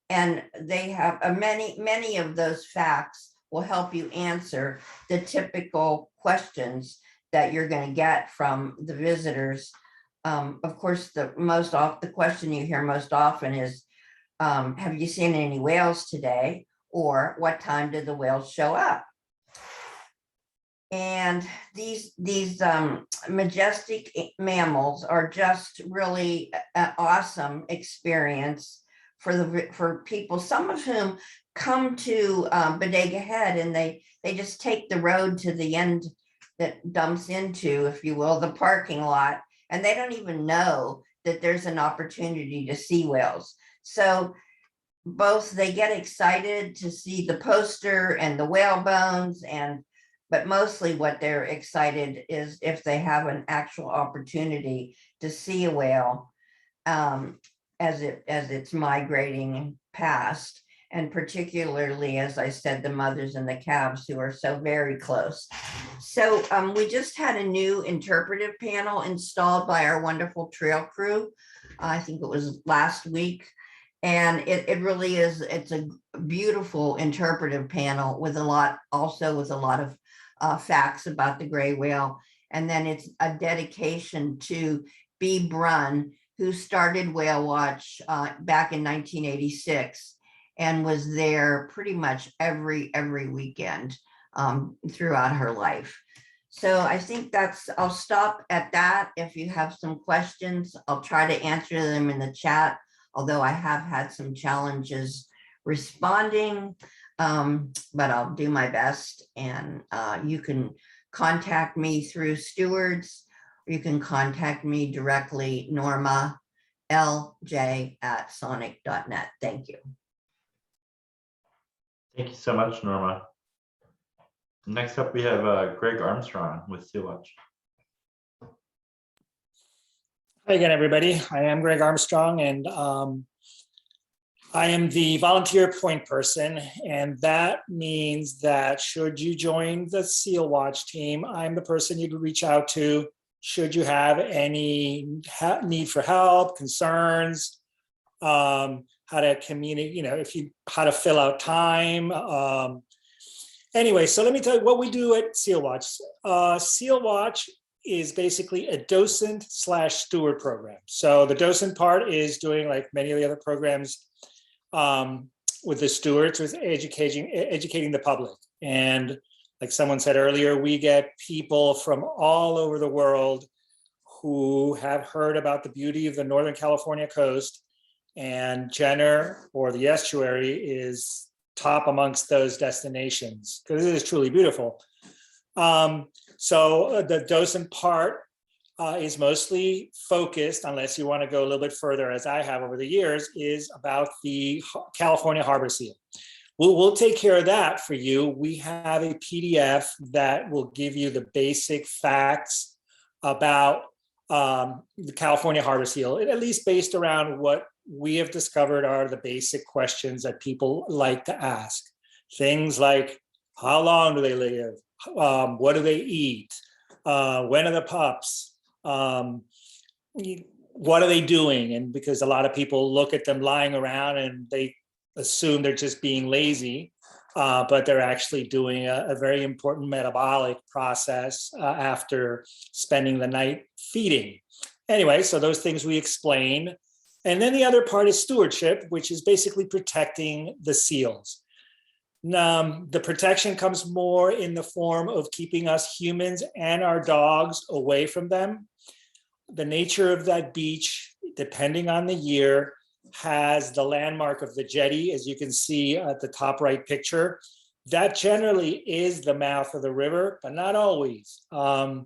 And they have many of those facts will help you answer the typical questions that you're going to get from the visitors. Of course, the question you hear most often is, have you seen any whales today? Or what time did the whales show up? And these majestic mammals are just really an awesome experience for people, some of whom come to Bodega Head and they just take the road to the end that dumps into, if you will, the parking lot, and they don't even know that there's an opportunity to see whales. So both they get excited to see the poster and the whale bones, but mostly what they're excited is if they have an actual opportunity to see a whale as it's migrating past, and particularly, as I said, the mothers and the calves who are so very close. So we just had a new interpretive panel installed by our wonderful trail crew. I think it was last week. And it really is, it's a beautiful interpretive panel with a lot of facts about the gray whale. And then it's a dedication to B. Brunn, who started Whale Watch back in 1986 and was there pretty much every weekend throughout her life. So I think I'll stop at that. If you have some questions, I'll try to answer them in the chat, although I have had some challenges responding, but I'll do my best. And you can contact me through Stewards, or you can contact me directly, Norma LJ@sonic.net. Thank you. Thank you so much, Norma. Next up, we have Greg Armstrong with Sea Watch. Hi again, everybody. I am Greg Armstrong, and I am the volunteer point person. And that means that should you join the Seal Watch team, I'm the person you'd reach out to should you have any need for help, concerns, how to communicate, how to fill out time. Anyway, so let me tell you what we do at Seal Watch. Seal Watch is basically a docent/steward program. So the docent part is doing, like many of the other programs with the stewards, with educating the public. And like someone said earlier, we get people from all over the world who have heard about the beauty of the Northern California coast, and Jenner, or the estuary, is top amongst those destinations because it is truly beautiful. So the docent part is mostly focused, unless you want to go a little bit further, as I have over the years, is about the California harbor seal. We'll take care of that for you. We have a PDF that will give you the basic facts about the California harbor seal, at least based around what we have discovered are the basic questions that people like to ask. Things like, how long do they live? What do they eat? When are the pups? What are they doing? And because a lot of people look at them lying around and they assume they're just being lazy, but they're actually doing a very important metabolic process after spending the night feeding. Anyway, so those things we explain. And then the other part is stewardship, which is basically protecting the seals. The protection comes more in the form of keeping us humans and our dogs away from them. The nature of that beach, depending on the year, has the landmark of the jetty, as you can see at the top right picture. That generally is the mouth of the river, but not always. There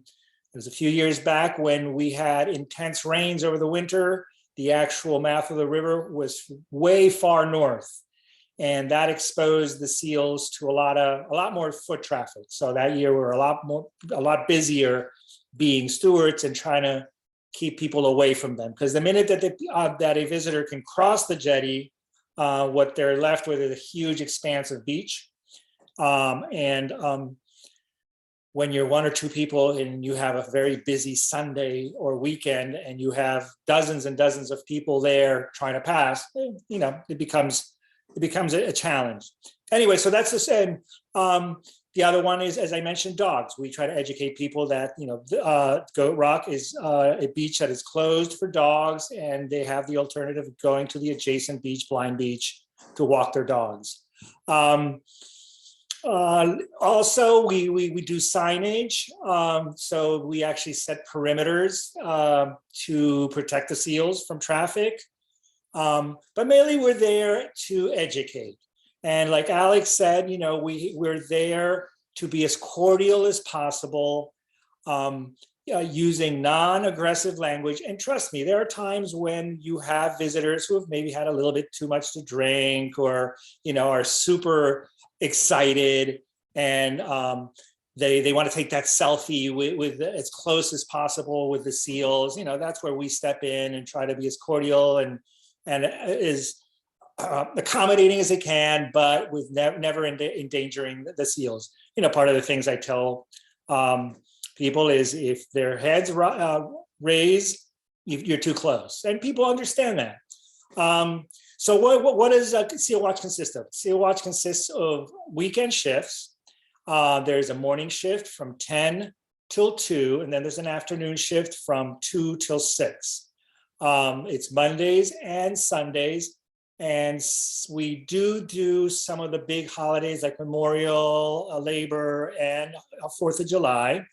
was a few years back when we had intense rains over the winter. The actual mouth of the river was way far north, and that exposed the seals to a lot more foot traffic. So that year we were a lot busier being stewards and trying to keep people away from them. Because the minute that a visitor can cross the jetty, what they're left with is a huge expanse of beach. When you're one or two people and you have a very busy Sunday or weekend and you have dozens and dozens of people there trying to pass, it becomes a challenge. Anyway, so that's the same. The other one is, as I mentioned, dogs. We try to educate people that, Goat Rock is a beach that is closed for dogs, and they have the alternative of going to the adjacent beach, Blind Beach, to walk their dogs. Also, we do signage. So we actually set perimeters to protect the seals from traffic. But mainly we're there to educate. And like Alex said, we're there to be as cordial as possible, using non-aggressive language. And trust me, there are times when you have visitors who have maybe had a little bit too much to drink, or, are super excited and they want to take that selfie with as close as possible with the seals. That's where we step in and try to be as cordial and as accommodating as it can, but with never endangering the seals. Part of the things I tell people is if their heads raise, you're too close, and people understand that. So what does Seal Watch consist of? Seal Watch consists of weekend shifts. There's a morning shift from 10 till 2, and then there's an afternoon shift from 2 till 6. It's Mondays and Sundays, and we do some of the big holidays like Memorial, Labor, and 4th of July.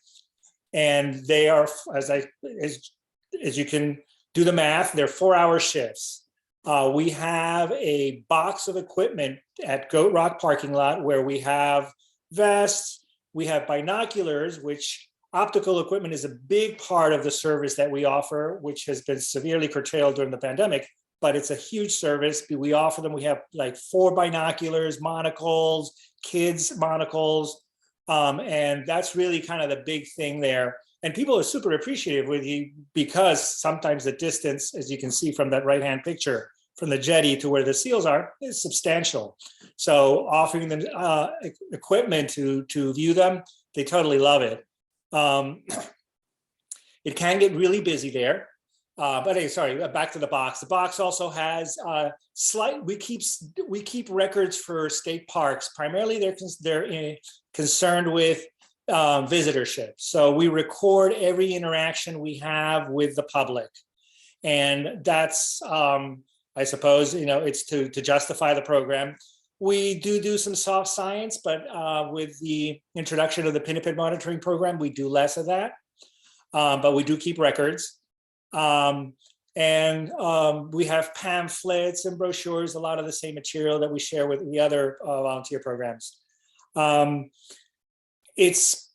And they are, as you can do the math, they're 4-hour shifts. We have a box of equipment at Goat Rock parking lot where we have vests, we have binoculars, which optical equipment is a big part of the service that we offer, which has been severely curtailed during the pandemic, but it's a huge service. We offer them. We have like 4 binoculars, monocles, kids monocles, And that's really kind of the big thing there. And people are super appreciative with you because sometimes the distance, as you can see from that right-hand picture, from the jetty to where the seals are is substantial. So offering them equipment to view them, they totally love it. It can get really busy there. But hey, sorry, back to the box. The box also has we keep records for state parks. Primarily, they're concerned with visitorship. So we record every interaction we have with the public, and that's I suppose it's to justify the program. We do some soft science, but with the introduction of the pinniped monitoring program, we do less of that. But we do keep records. And we have pamphlets and brochures, a lot of the same material that we share with the other volunteer programs. It's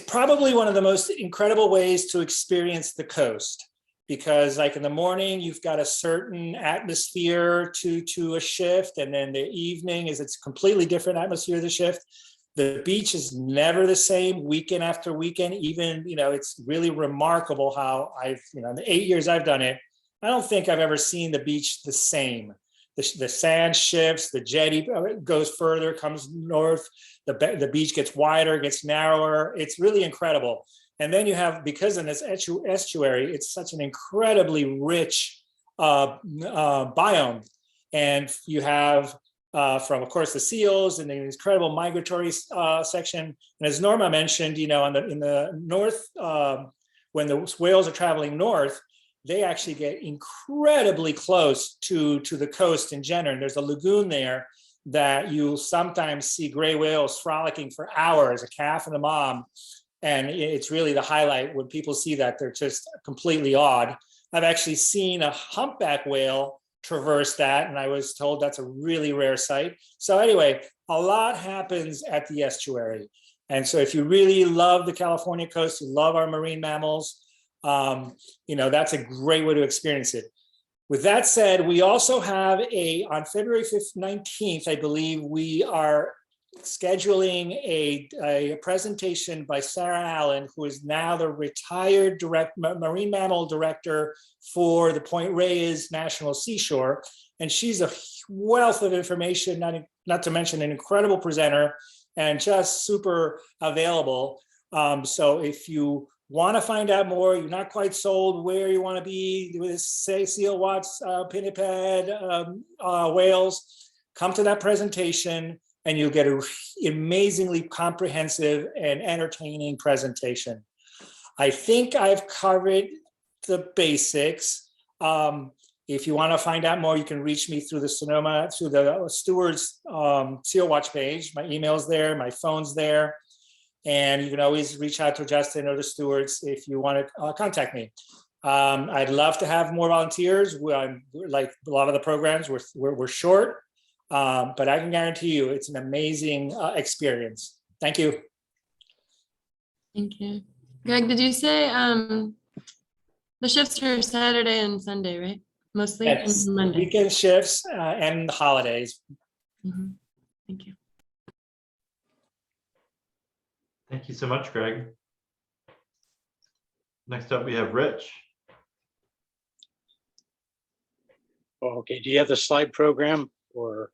probably one of the most incredible ways to experience the coast, because like in the morning, you've got a certain atmosphere to a shift, and then the evening it's a completely different atmosphere of the shift. The beach is never the same weekend after weekend. Even, it's really remarkable how in the 8 years I've done it, I don't think I've ever seen the beach the same. The sand shifts, the jetty goes further, comes north, the beach gets wider, gets narrower. It's really incredible. And then you have, because in this estuary, it's such an incredibly rich biome. And you have from, of course, the seals and the incredible migratory section. And as Norma mentioned, in the north, when the whales are traveling north, they actually get incredibly close to the coast in general. And there's a lagoon there that you'll sometimes see gray whales frolicking for hours, a calf and a mom. And it's really the highlight. When people see that, they're just completely awed. I've actually seen a humpback whale traverse that, and I was told that's a really rare sight. So anyway, a lot happens at the estuary. And so if you really love the California coast, you love our marine mammals, that's a great way to experience it. With that said, we also have on February 19th, I believe, we are scheduling a presentation by Sarah Allen, who is now the retired marine mammal director for the Point Reyes National Seashore. And she's a wealth of information, not to mention an incredible presenter and just super available. So if you want to find out more, you're not quite sold where you want to be with, say, seal watch, pinniped, whales, come to that presentation, and you'll get an amazingly comprehensive and entertaining presentation. I think I've covered the basics. If you want to find out more, you can reach me through the Stewards Seal Watch page. My email's there, my phone's there, and you can always reach out to Justin or the Stewards if you want to contact me. I'd love to have more volunteers. Like a lot of the programs, we're short. But I can guarantee you it's an amazing experience. Thank you. Thank you. Greg, did you say the shifts are Saturday and Sunday, right? Mostly? Yes, and Monday. weekend shifts and the holidays. Mm-hmm. Thank you. Thank you so much, Greg. Next up, we have Rich. Okay, do you have the slide program or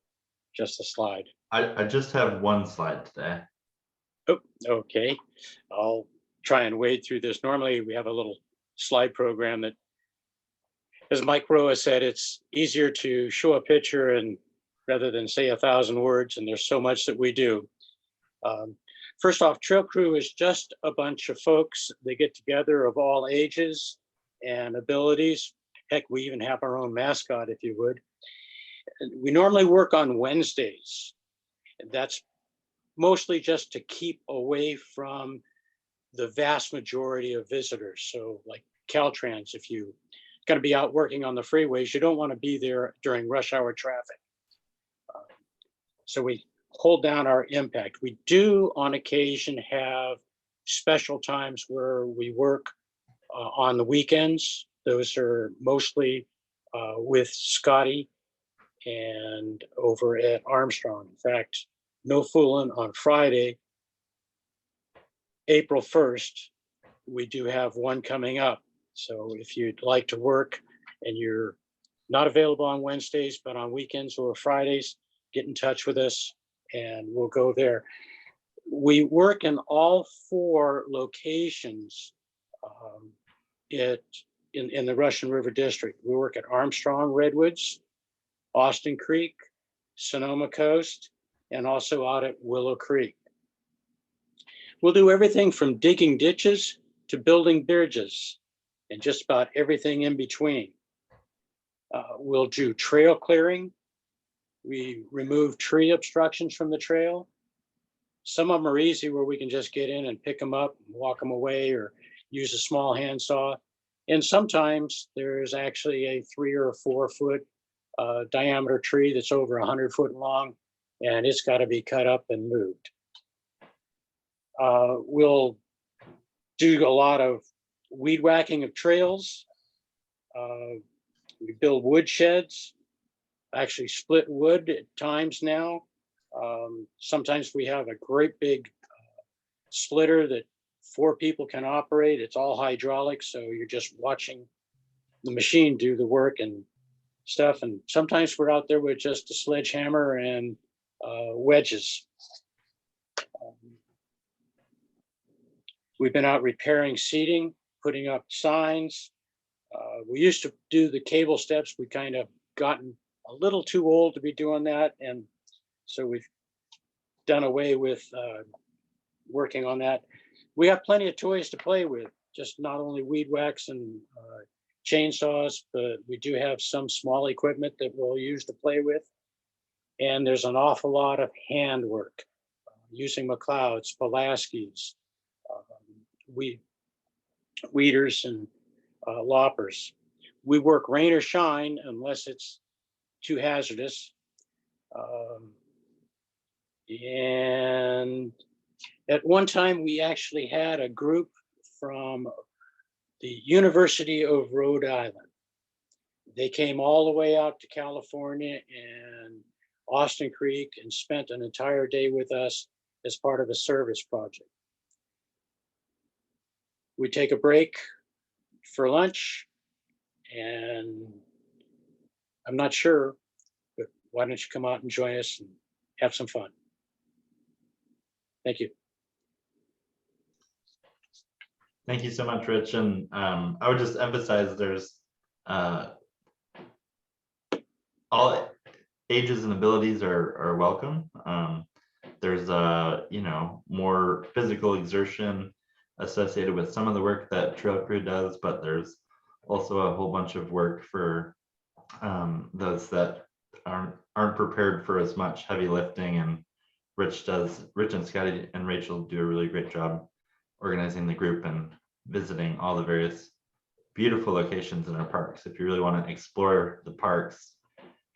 just a slide? I just have one slide today. Oh, okay. I'll try and wade through this. Normally we have a little slide program that, as Mike Roa said, it's easier to show a picture and rather than say 1,000 words, and there's so much that we do. First off, Trail Crew is just a bunch of folks. They get together of all ages and abilities. Heck, we even have our own mascot, if you would. We normally work on Wednesdays. And that's mostly just to keep away from the vast majority of visitors. So like Caltrans, if you're going to be out working on the freeways, you don't want to be there during rush hour traffic. So we hold down our impact. We do on occasion have special times where we work on the weekends. Those are mostly with Scotty and over at Armstrong. In fact, no fooling, on Friday, April 1st, we do have one coming up. So if you'd like to work and you're not available on Wednesdays, but on weekends or Fridays, get in touch with us and we'll go there. We work in all 4 locations in the Russian River District. We work at Armstrong Redwoods, Austin Creek, Sonoma Coast, and also out at Willow Creek. We'll do everything from digging ditches to building bridges and just about everything in between. We'll do trail clearing. We remove tree obstructions from the trail. Some of them are easy where we can just get in and pick them up, and walk them away, or use a small handsaw. And sometimes there's actually a 3 or 4 foot diameter tree that's over 100 foot long, and it's got to be cut up and moved. We'll do a lot of weed whacking of trails. We build wood sheds, actually split wood at times now. Sometimes we have a great big splitter that 4 people can operate. It's all hydraulic, so you're just watching the machine do the work and stuff. And sometimes we're out there with just a sledgehammer and wedges. We've been out repairing seating, putting up signs. We used to do the cable steps. We kind of gotten a little too old to be doing that. And so we've done away with working on that. We have plenty of toys to play with, just not only weed whacks and chainsaws, but we do have some small equipment that we'll use to play with. And there's an awful lot of handwork using McLeod's, Pulaski's, weeders and loppers. We work rain or shine unless it's too hazardous. And at one time, we actually had a group from the University of Rhode Island. They came all the way out to California and Austin Creek and spent an entire day with us as part of a service project. We take a break for lunch, and I'm not sure, but why don't you come out and join us and have some fun? Thank you. Thank you so much, Rich. And I would just emphasize there's all ages and abilities are welcome. There's more physical exertion associated with some of the work that Trail Crew does, but there's also a whole bunch of work for those that aren't prepared for as much heavy lifting. And Rich and Scotty and Rachel do a really great job organizing the group and visiting all the various beautiful locations in our parks. If you really want to explore the parks,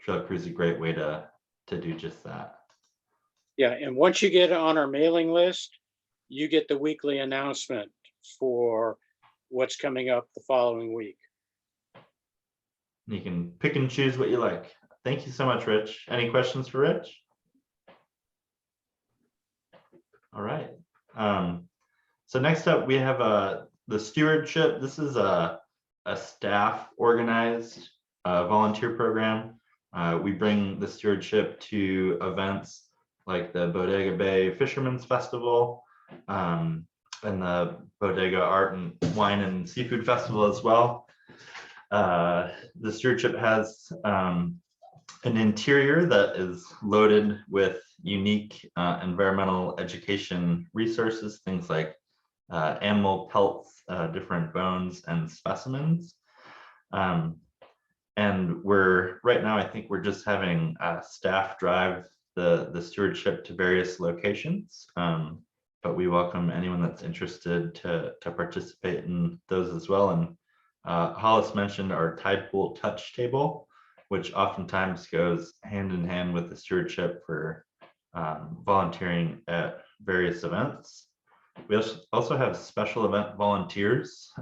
Trail Crew is a great way to do just that. Yeah, and once you get on our mailing list, you get the weekly announcement for what's coming up the following week. You can pick and choose what you like. Thank you so much, Rich. Any questions for Rich? All right. So next up, we have the stewardship. This is a staff organized volunteer program. We bring the stewardship to events like the Bodega Bay Fishermen's Festival and the Bodega Art and Wine and Seafood Festival as well. The stewardship has an interior that is loaded with unique environmental education resources, things like animal pelts, different bones and specimens. And right now, I think we're just having staff drive the stewardship to various locations. But we welcome anyone that's interested to participate in those as well. And Hollis mentioned our tide pool touch table, which oftentimes goes hand in hand with the stewardship for volunteering at various events. We also have special event volunteers.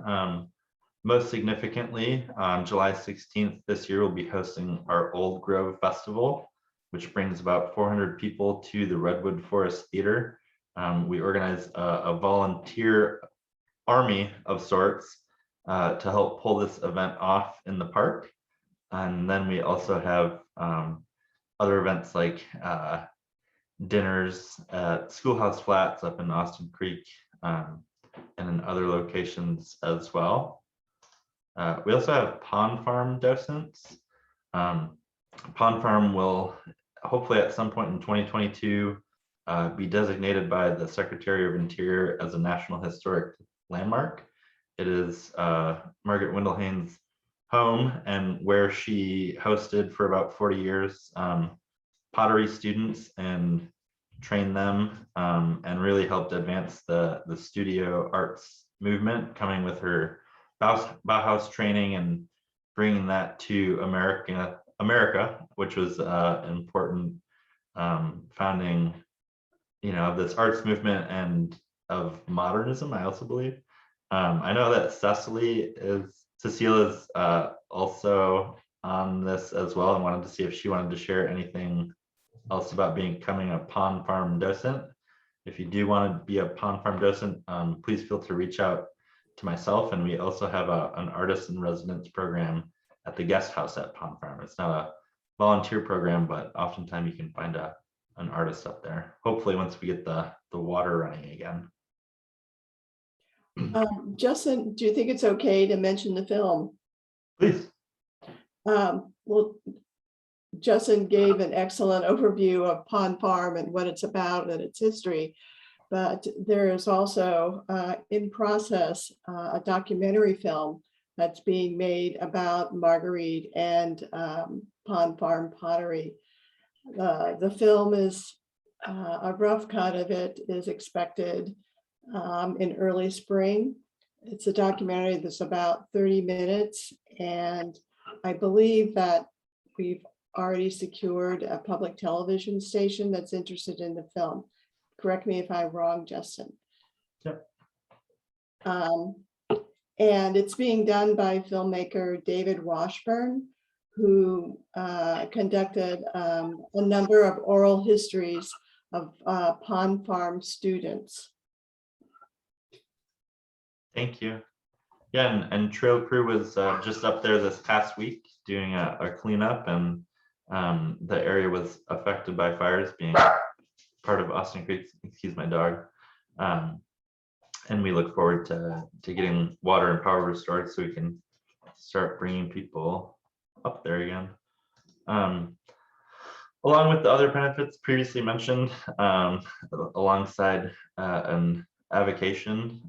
Most significantly, on July 16th this year, we'll be hosting our Old Grove Festival, which brings about 400 people to the Redwood Forest Theater We organize a volunteer army of sorts to help pull this event off in the park. And then we also have other events like dinners at Schoolhouse Flats up in Austin Creek and in other locations as well. We also have Pond Farm docents. Pond Farm will hopefully at some point in 2022 be designated by the Secretary of Interior as a National Historic Landmark. It is Margaret Windelhain's home and where she hosted for about 40 years pottery students and trained them and really helped advance the studio arts movement, coming with her Bauhaus training and bringing that to America, which was an important founding, of this arts movement and of modernism, I also believe. I know that Cecile is also on this as well, and wanted to see if she wanted to share anything else about becoming a Pond Farm docent. If you do want to be a Pond Farm docent, please feel to reach out to myself. And we also have an artist in residence program at the guest house at Pond Farm. It's not a volunteer program, but oftentimes you can find an artist up there. Hopefully once we get the water running again. Justin, do you think it's okay to mention the film? Please. Well, Justin gave an excellent overview of Pond Farm and what it's about and its history, but there is also in process a documentary film that's being made about Marguerite and Pond Farm pottery. The film is a rough cut of it is expected in early spring. It's a documentary that's about 30 minutes, and I believe that we've already secured a public television station that's interested in the film. Correct me if I'm wrong, Justin. Yep. And it's being done by filmmaker David Washburn, who conducted a number of oral histories of Pond Farm students. Thank you. Yeah, and Trail Crew was just up there this past week doing a cleanup, and the area was affected by fires, being part of Austin Creek. Excuse my dog. And we look forward to getting water and power restored so we can start bringing people up there again. Along with the other benefits previously mentioned, alongside an avocation,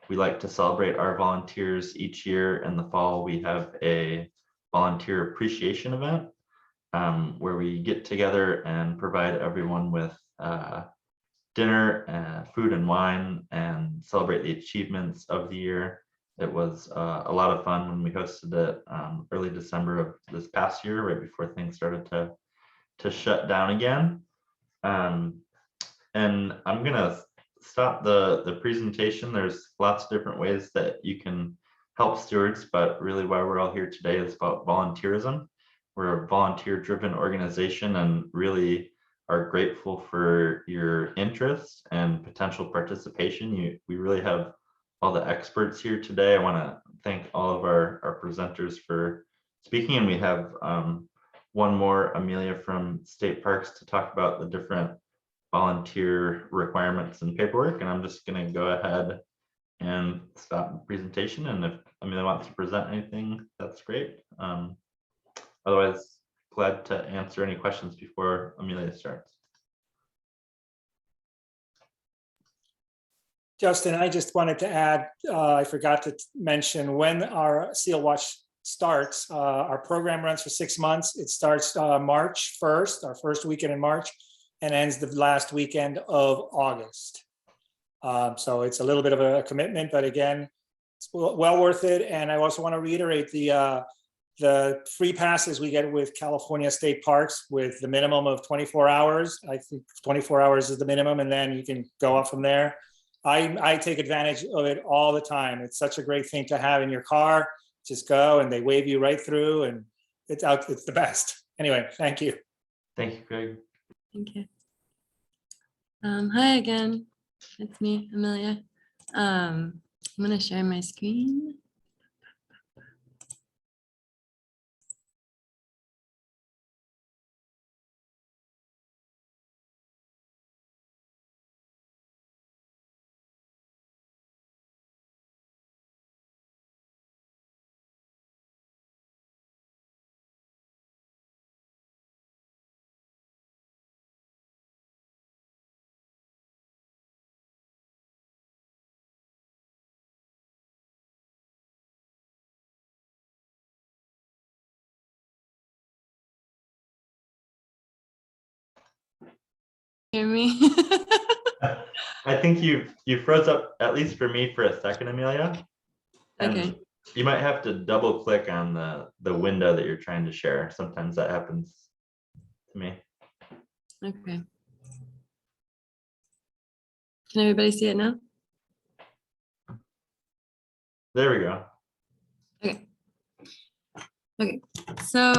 we like to celebrate our volunteers each year. In the fall, we have a volunteer appreciation event where we get together and provide everyone with dinner, food and wine, and celebrate the achievements of the year. It was a lot of fun when we hosted it early December of this past year, right before things started to shut down again. And I'm gonna stop the presentation. There's lots of different ways that you can help stewards, but really why we're all here today is about volunteerism. We're a volunteer-driven organization and really are grateful for your interest and potential participation. We really have all the experts here today. I want to thank all of our presenters for speaking, and we have one more, Amelia from State Parks, to talk about the different volunteer requirements and paperwork. And I'm just going to go ahead and stop the presentation, and if Amelia wants to present anything, that's great. Otherwise, glad to answer any questions before Amelia starts. Justin, I just wanted to add, I forgot to mention when our Seal Watch starts. Our program runs for 6 months. It starts March 1st, our first weekend in March, and ends the last weekend of August. So it's a little bit of a commitment, but again, it's well worth it. And I also want to reiterate the free passes we get with California State Parks with the minimum of 24 hours. I think 24 hours is the minimum, and then you can go up from there. I take advantage of it all the time. It's such a great thing to have in your car. Just go and they wave you right through, and it's the best. Anyway, thank you. Thank you, Greg. Thank you. Hi again, it's me, Amelia. I'm gonna share my screen. Hear me? I think you froze up, at least for me, for a second, Amelia. And Okay. you might have to double click on the window that you're trying to share. Sometimes that happens to me. Okay. Can everybody see it now? There we go. Okay. Okay. So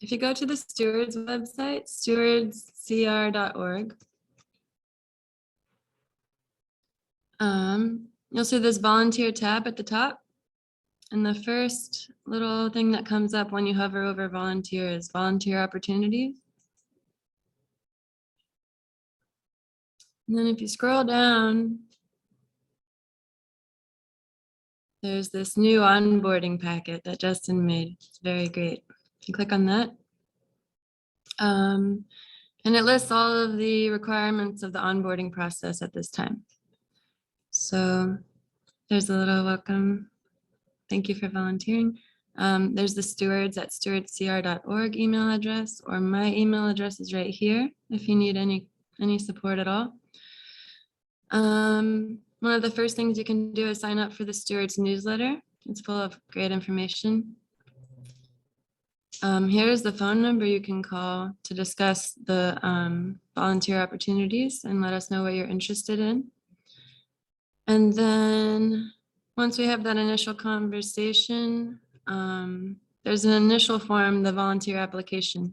if you go to the Stewards website, stewardscr.org, you'll see this volunteer tab at the top. And the first little thing that comes up when you hover over volunteer is volunteer opportunities. And then if you scroll down, there's this new onboarding packet that Justin made. It's very great. If you click on that, and it lists all of the requirements of the onboarding process at this time. So there's a little welcome. Thank you for volunteering. There's the stewards at stewardscr.org email address, or my email address is right here if you need any support at all. One of the first things you can do is sign up for the Stewards newsletter. It's full of great information. Here's the phone number you can call to discuss the volunteer opportunities and let us know what you're interested in. And then once we have that initial conversation, there's an initial form, the volunteer application.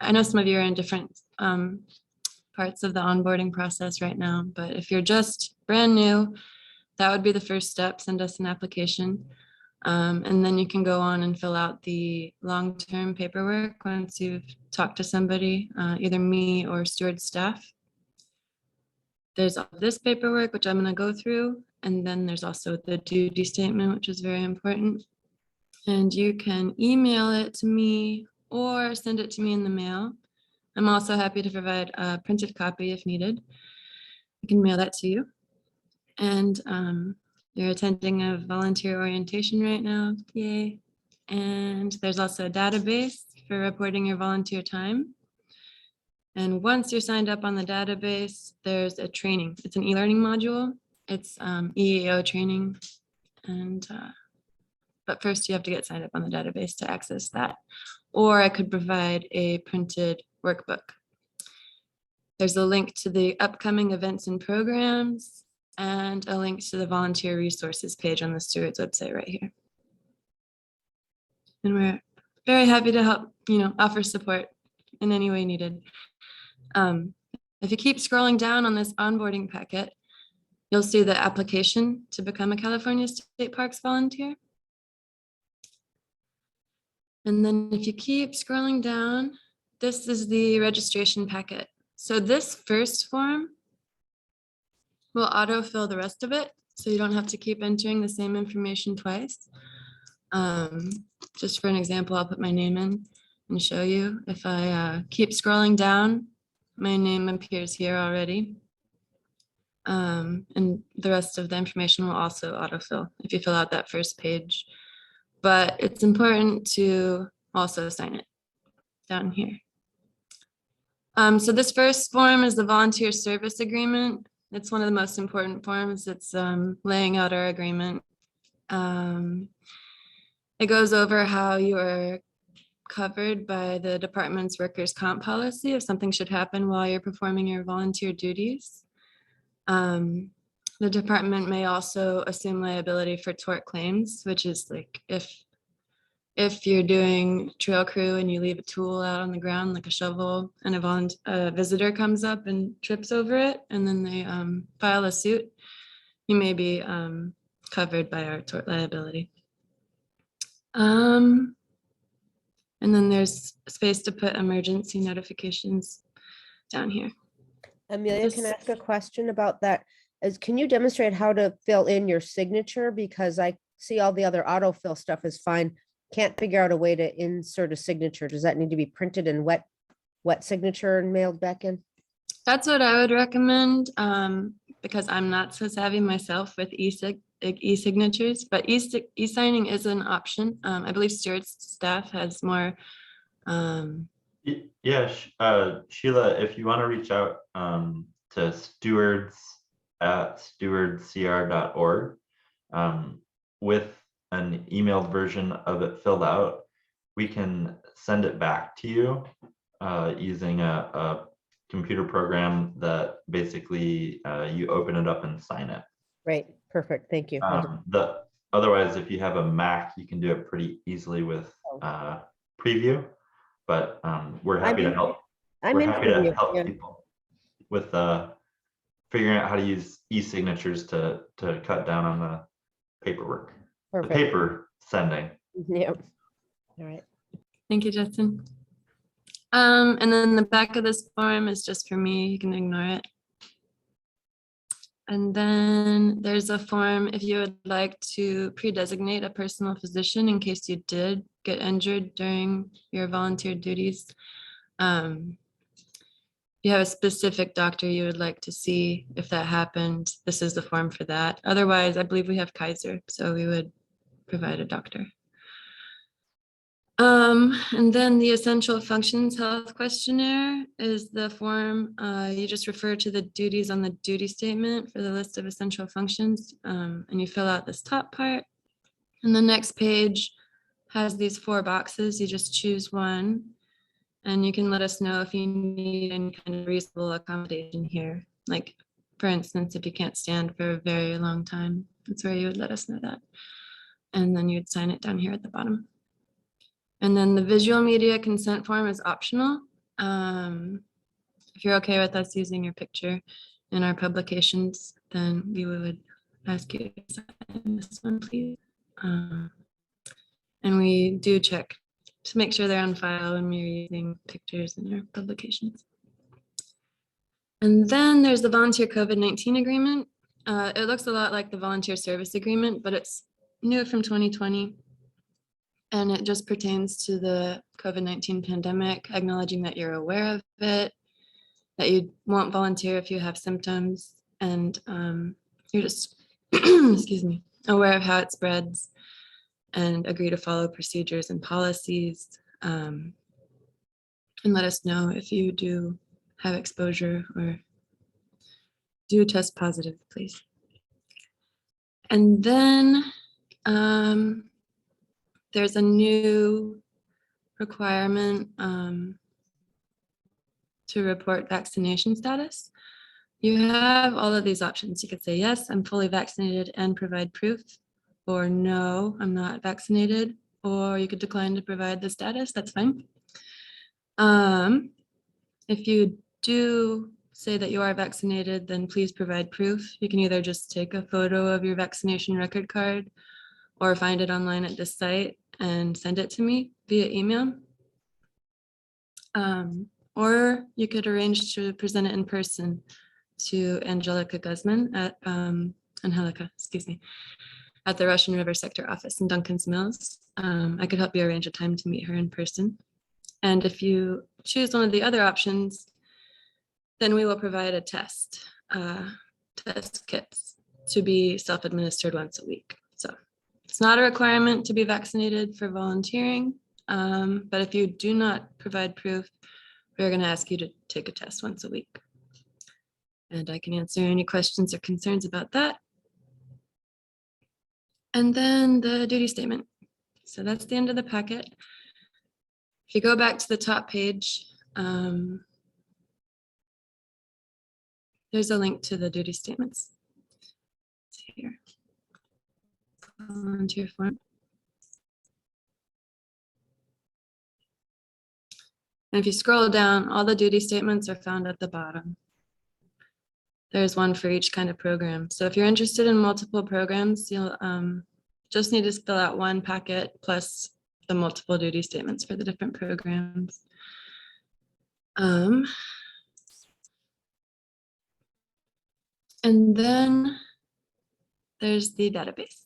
I know some of you are in different parts of the onboarding process right now, but if you're just brand new, that would be the first step. Send us an application. And then you can go on and fill out the long-term paperwork once you've talked to somebody, either me or steward staff. There's all this paperwork, which I'm going to go through. And then there's also the duty statement, which is very important. And you can email it to me or send it to me in the mail. I'm also happy to provide a printed copy if needed. I can mail that to you. And you're attending a volunteer orientation right now, yay. And there's also a database for reporting your volunteer time. And once you're signed up on the database, there's a training. It's an e-learning module. It's EEO training. And but first you have to get signed up on the database to access that. Or I could provide a printed workbook. There's a link to the upcoming events and programs and a link to the volunteer resources page on the Stewards website right here. And we're very happy to help, offer support in any way needed. If you keep scrolling down on this onboarding packet, you'll see the application to become a California State Parks volunteer. And then if you keep scrolling down, this is the registration packet. So this first form will autofill the rest of it, so you don't have to keep entering the same information twice. Just for an example, I'll put my name in and show you. If I keep scrolling down, my name appears here already. And the rest of the information will also autofill if you fill out that first page. But it's important to also sign it down here. So this first form is the volunteer service agreement. It's one of the most important forms. It's laying out our agreement. It goes over how you are covered by the department's workers' comp policy if something should happen while you're performing your volunteer duties. The department may also assume liability for tort claims, which is like if if you're doing trail crew and you leave a tool out on the ground like a shovel and a visitor comes up and trips over it and then they file a suit, you may be covered by our tort liability. And then there's space to put emergency notifications down here. Amelia, can I ask a question about that? Can you demonstrate how to fill in your signature? Because I see all the other autofill stuff is fine. Can't figure out a way to insert a signature. Does that need to be printed in wet signature and mailed back in? That's what I would recommend, because I'm not so savvy myself with e-signatures, but e-signing is an option. I believe Stewards staff has more. Yeah, Sheila, if you want to reach out to stewards@stewardscr.org with an emailed version of it filled out, we can send it back to you using a computer program that basically you open it up and sign it. Right, perfect, thank you. Otherwise, if you have a Mac, you can do it pretty easily with Preview, but we're happy to help. We're happy to help people with figuring out how to use e-signatures to cut down on the paperwork. Perfect. The paper sending. Yep. All right. Thank you, Justin. And then the back of this form is just for me. You can ignore it. And then there's a form if you would like to pre-designate a personal physician in case you did get injured during your volunteer duties. You have a specific doctor you would like to see if that happened. This is the form for that. Otherwise, I believe we have Kaiser, so we would provide a doctor. And then the essential functions health questionnaire is the form. You just refer to the duties on the duty statement for the list of essential functions, and you fill out this top part. And the next page has these 4 boxes. You just choose one, and you can let us know if you need any kind of reasonable accommodation here. Like, for instance, if you can't stand for a very long time, that's where you would let us know that. And then you'd sign it down here at the bottom. And then the visual media consent form is optional. If you're okay with us using your picture in our publications, then we would ask you to sign this one, please. And we do check to make sure they're on file when we're using pictures in our publications. And then there's the volunteer COVID-19 agreement. It looks a lot like the volunteer service agreement, but it's new from 2020. And it just pertains to the COVID-19 pandemic, acknowledging that you're aware of it, that you won't volunteer if you have symptoms, and you're just, excuse me, aware of how it spreads, and agree to follow procedures and policies, and let us know if you do have exposure or do test positive, please. And then there's a new requirement to report vaccination status. You have all of these options. You could say, yes, I'm fully vaccinated and provide proof, or no, I'm not vaccinated, or you could decline to provide the status, that's fine. If you do say that you are vaccinated, then please provide proof. You can either just take a photo of your vaccination record card or find it online at this site and send it to me via email. Or you could arrange to present it in person to Angelica Guzman at excuse me, at the Russian River Sector office in Duncan's Mills. I could help you arrange a time to meet her in person. And if you choose one of the other options, then we will provide a test kits to be self-administered once a week. So it's not a requirement to be vaccinated for volunteering, but if you do not provide proof, we're going to ask you to take a test once a week. And I can answer any questions or concerns about that. And then the duty statement. So that's the end of the packet. If you go back to the top page, there's a link to the duty statements. It's here. Volunteer form. And if you scroll down, all the duty statements are found at the bottom. There's one for each kind of program. So if you're interested in multiple programs, you'll just need to fill out one packet plus the multiple duty statements for the different programs. And then there's the database.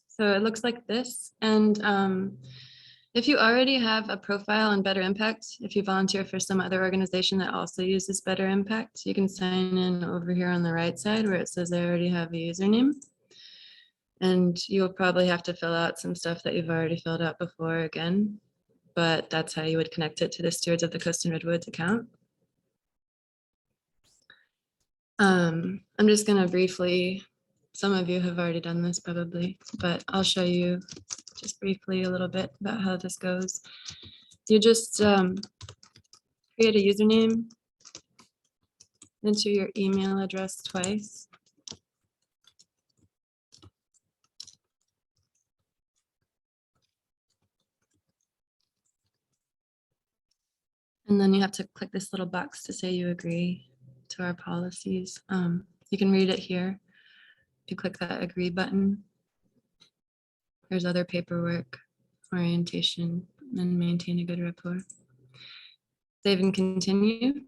So it looks like this. And if you already have a profile on Better Impact, if you volunteer for some other organization that also uses Better Impact, you can sign in over here on the right side where it says I already have a username. And you'll probably have to fill out some stuff that you've already filled out before again, but that's how you would connect it to the Stewards of the Coast and Redwoods account. I'm just going to briefly, some of you have already done this probably, but I'll show you just briefly a little bit about how this goes. You just create a username, enter your email address twice. And then you have to click this little box to say you agree to our policies. You can read it here. If you click that agree button, there's other paperwork, orientation, and maintain a good rapport. Save and continue.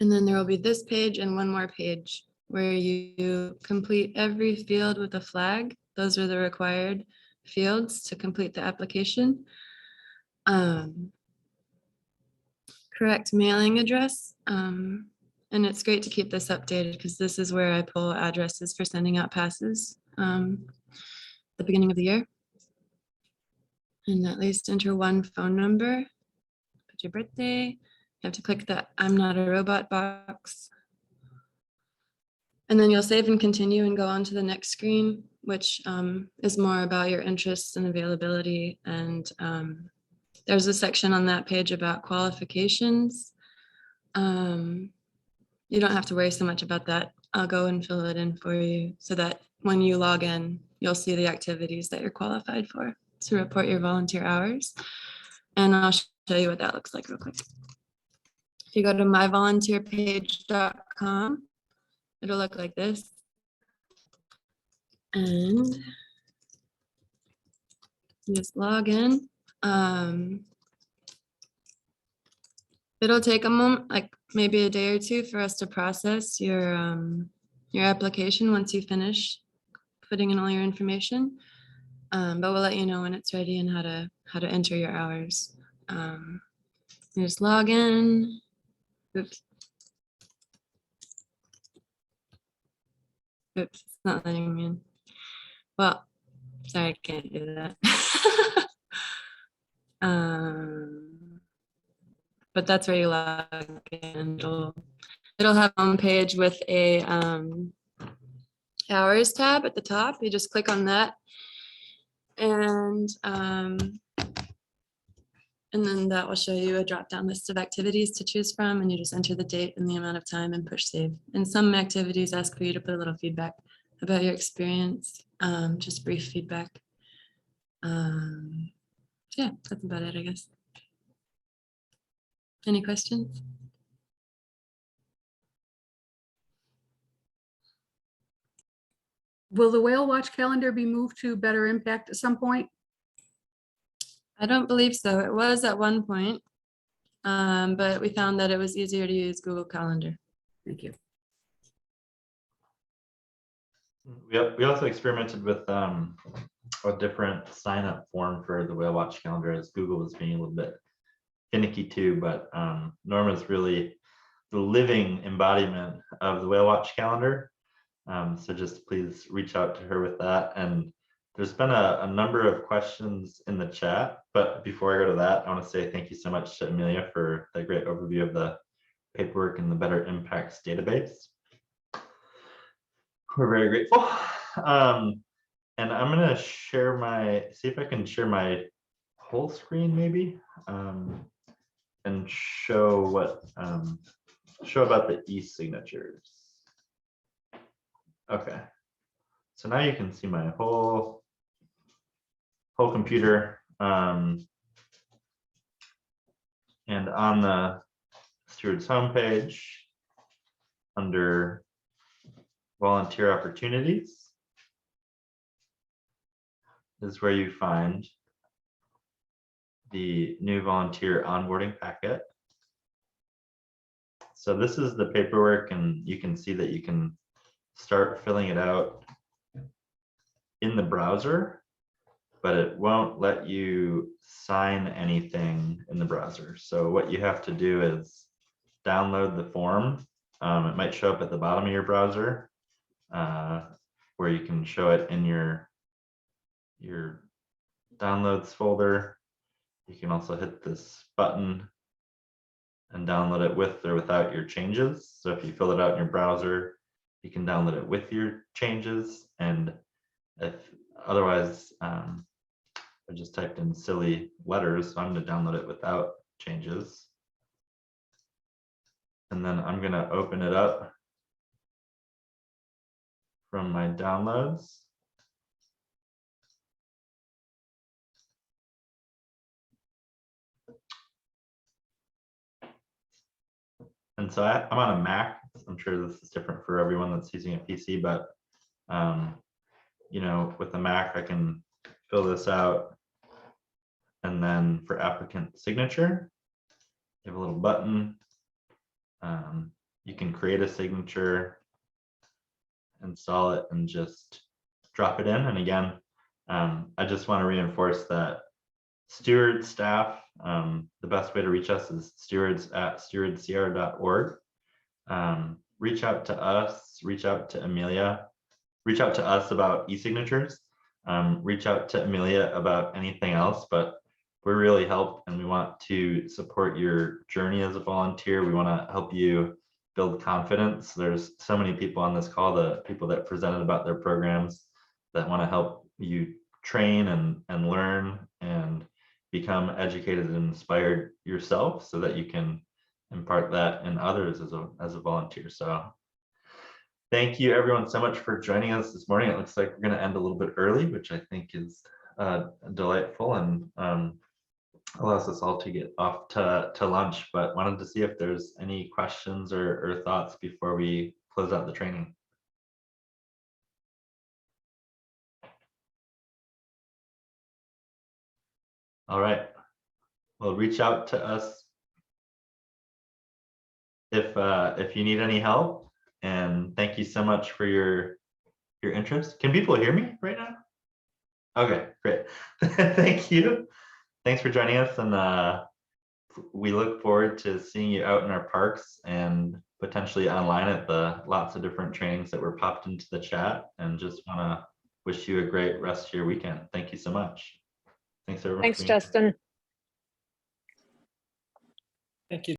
And then there will be this page and one more page where you complete every field with a flag. Those are the required fields to complete the application. Correct mailing address. And it's great to keep this updated because this is where I pull addresses for sending out passes the beginning of the year. And at least enter one phone number, put your birthday. You have to click that I'm not a robot box. And then you'll save and continue and go on to the next screen, which is more about your interests and availability. And there's a section on that page about qualifications. You don't have to worry so much about that. I'll go and fill it in for you so that when you log in, you'll see the activities that you're qualified for to report your volunteer hours. And I'll show you what that looks like real quick. If you go to myvolunteerpage.com, it'll look like this. And you just log in. It'll take a moment, like maybe a day or two for us to process your application once you finish putting in all your information. But we'll let you know when it's ready and how to enter your hours. You just log in. Oops. Oops, it's not letting me in. Well, sorry, I can't do that. But that's where you log in. It'll have a home page with a hours tab at the top. You just click on that, and then that will show you a drop-down list of activities to choose from, and you just enter the date and the amount of time and push save. And some activities ask for you to put a little feedback about your experience, just brief feedback. Yeah, that's about it, I guess. Any questions? Will the whale watch calendar be moved to Better Impact at some point? I don't believe so. It was at one point, but we found that it was easier to use Google Calendar. Thank you. We also experimented with a different sign-up form for the whale watch calendar, as Google was being a little bit finicky too, but Norma's really the living embodiment of the whale watch calendar. So just please reach out to her with that. And there's been a number of questions in the chat, but before I go to that, I want to say thank you so much to Amelia for the great overview of the paperwork and the Better Impacts database. We're very grateful. And I'm going to share see if I can share my whole screen maybe, and show about the e-signatures. Okay, so now you can see my whole computer. And on the Stewards homepage, under volunteer opportunities, is where you find the new volunteer onboarding packet. So this is the paperwork, and you can see that you can start filling it out in the browser, but it won't let you sign anything in the browser. So what you have to do is download the form. It might show up at the bottom of your browser, where you can show it in your downloads folder. You can also hit this button and download it with or without your changes. So if you fill it out in your browser, you can download it with your changes. And if otherwise, I just typed in silly letters, so I'm going to download it without changes. And then I'm going to open it up from my downloads. And so I'm on a Mac. I'm sure this is different for everyone that's using a PC, but you know, with the Mac, I can fill this out. And then for applicant signature, you have a little button. You can create a signature, install it, and just drop it in. And again, I just want to reinforce that Stewards staff, the best way to reach us is stewards@stewardscr.org. Reach out to us, reach out to Amelia, reach out to us about e-signatures, reach out to Amelia about anything else, but we really help and we want to support your journey as a volunteer. We want to help you build confidence. There's so many people on this call, the people that presented about their programs, that want to help you train and learn and become educated and inspired yourself so that you can impart that in others as a volunteer. So thank you everyone so much for joining us this morning. It looks like we're going to end a little bit early, which I think is delightful and allows us all to get off to lunch, but wanted to see if there's any questions or thoughts before we close out the training. All right, well, reach out to us if you need any help, and thank you so much for your interest. Can people hear me right now? Okay, great. Thank you. Thanks for joining us, and we look forward to seeing you out in our parks and potentially online at the lots of different trainings that were popped into the chat, and just want to wish you a great rest of your weekend. Thank you so much. Thanks everyone. Thanks, Justin. Thank you.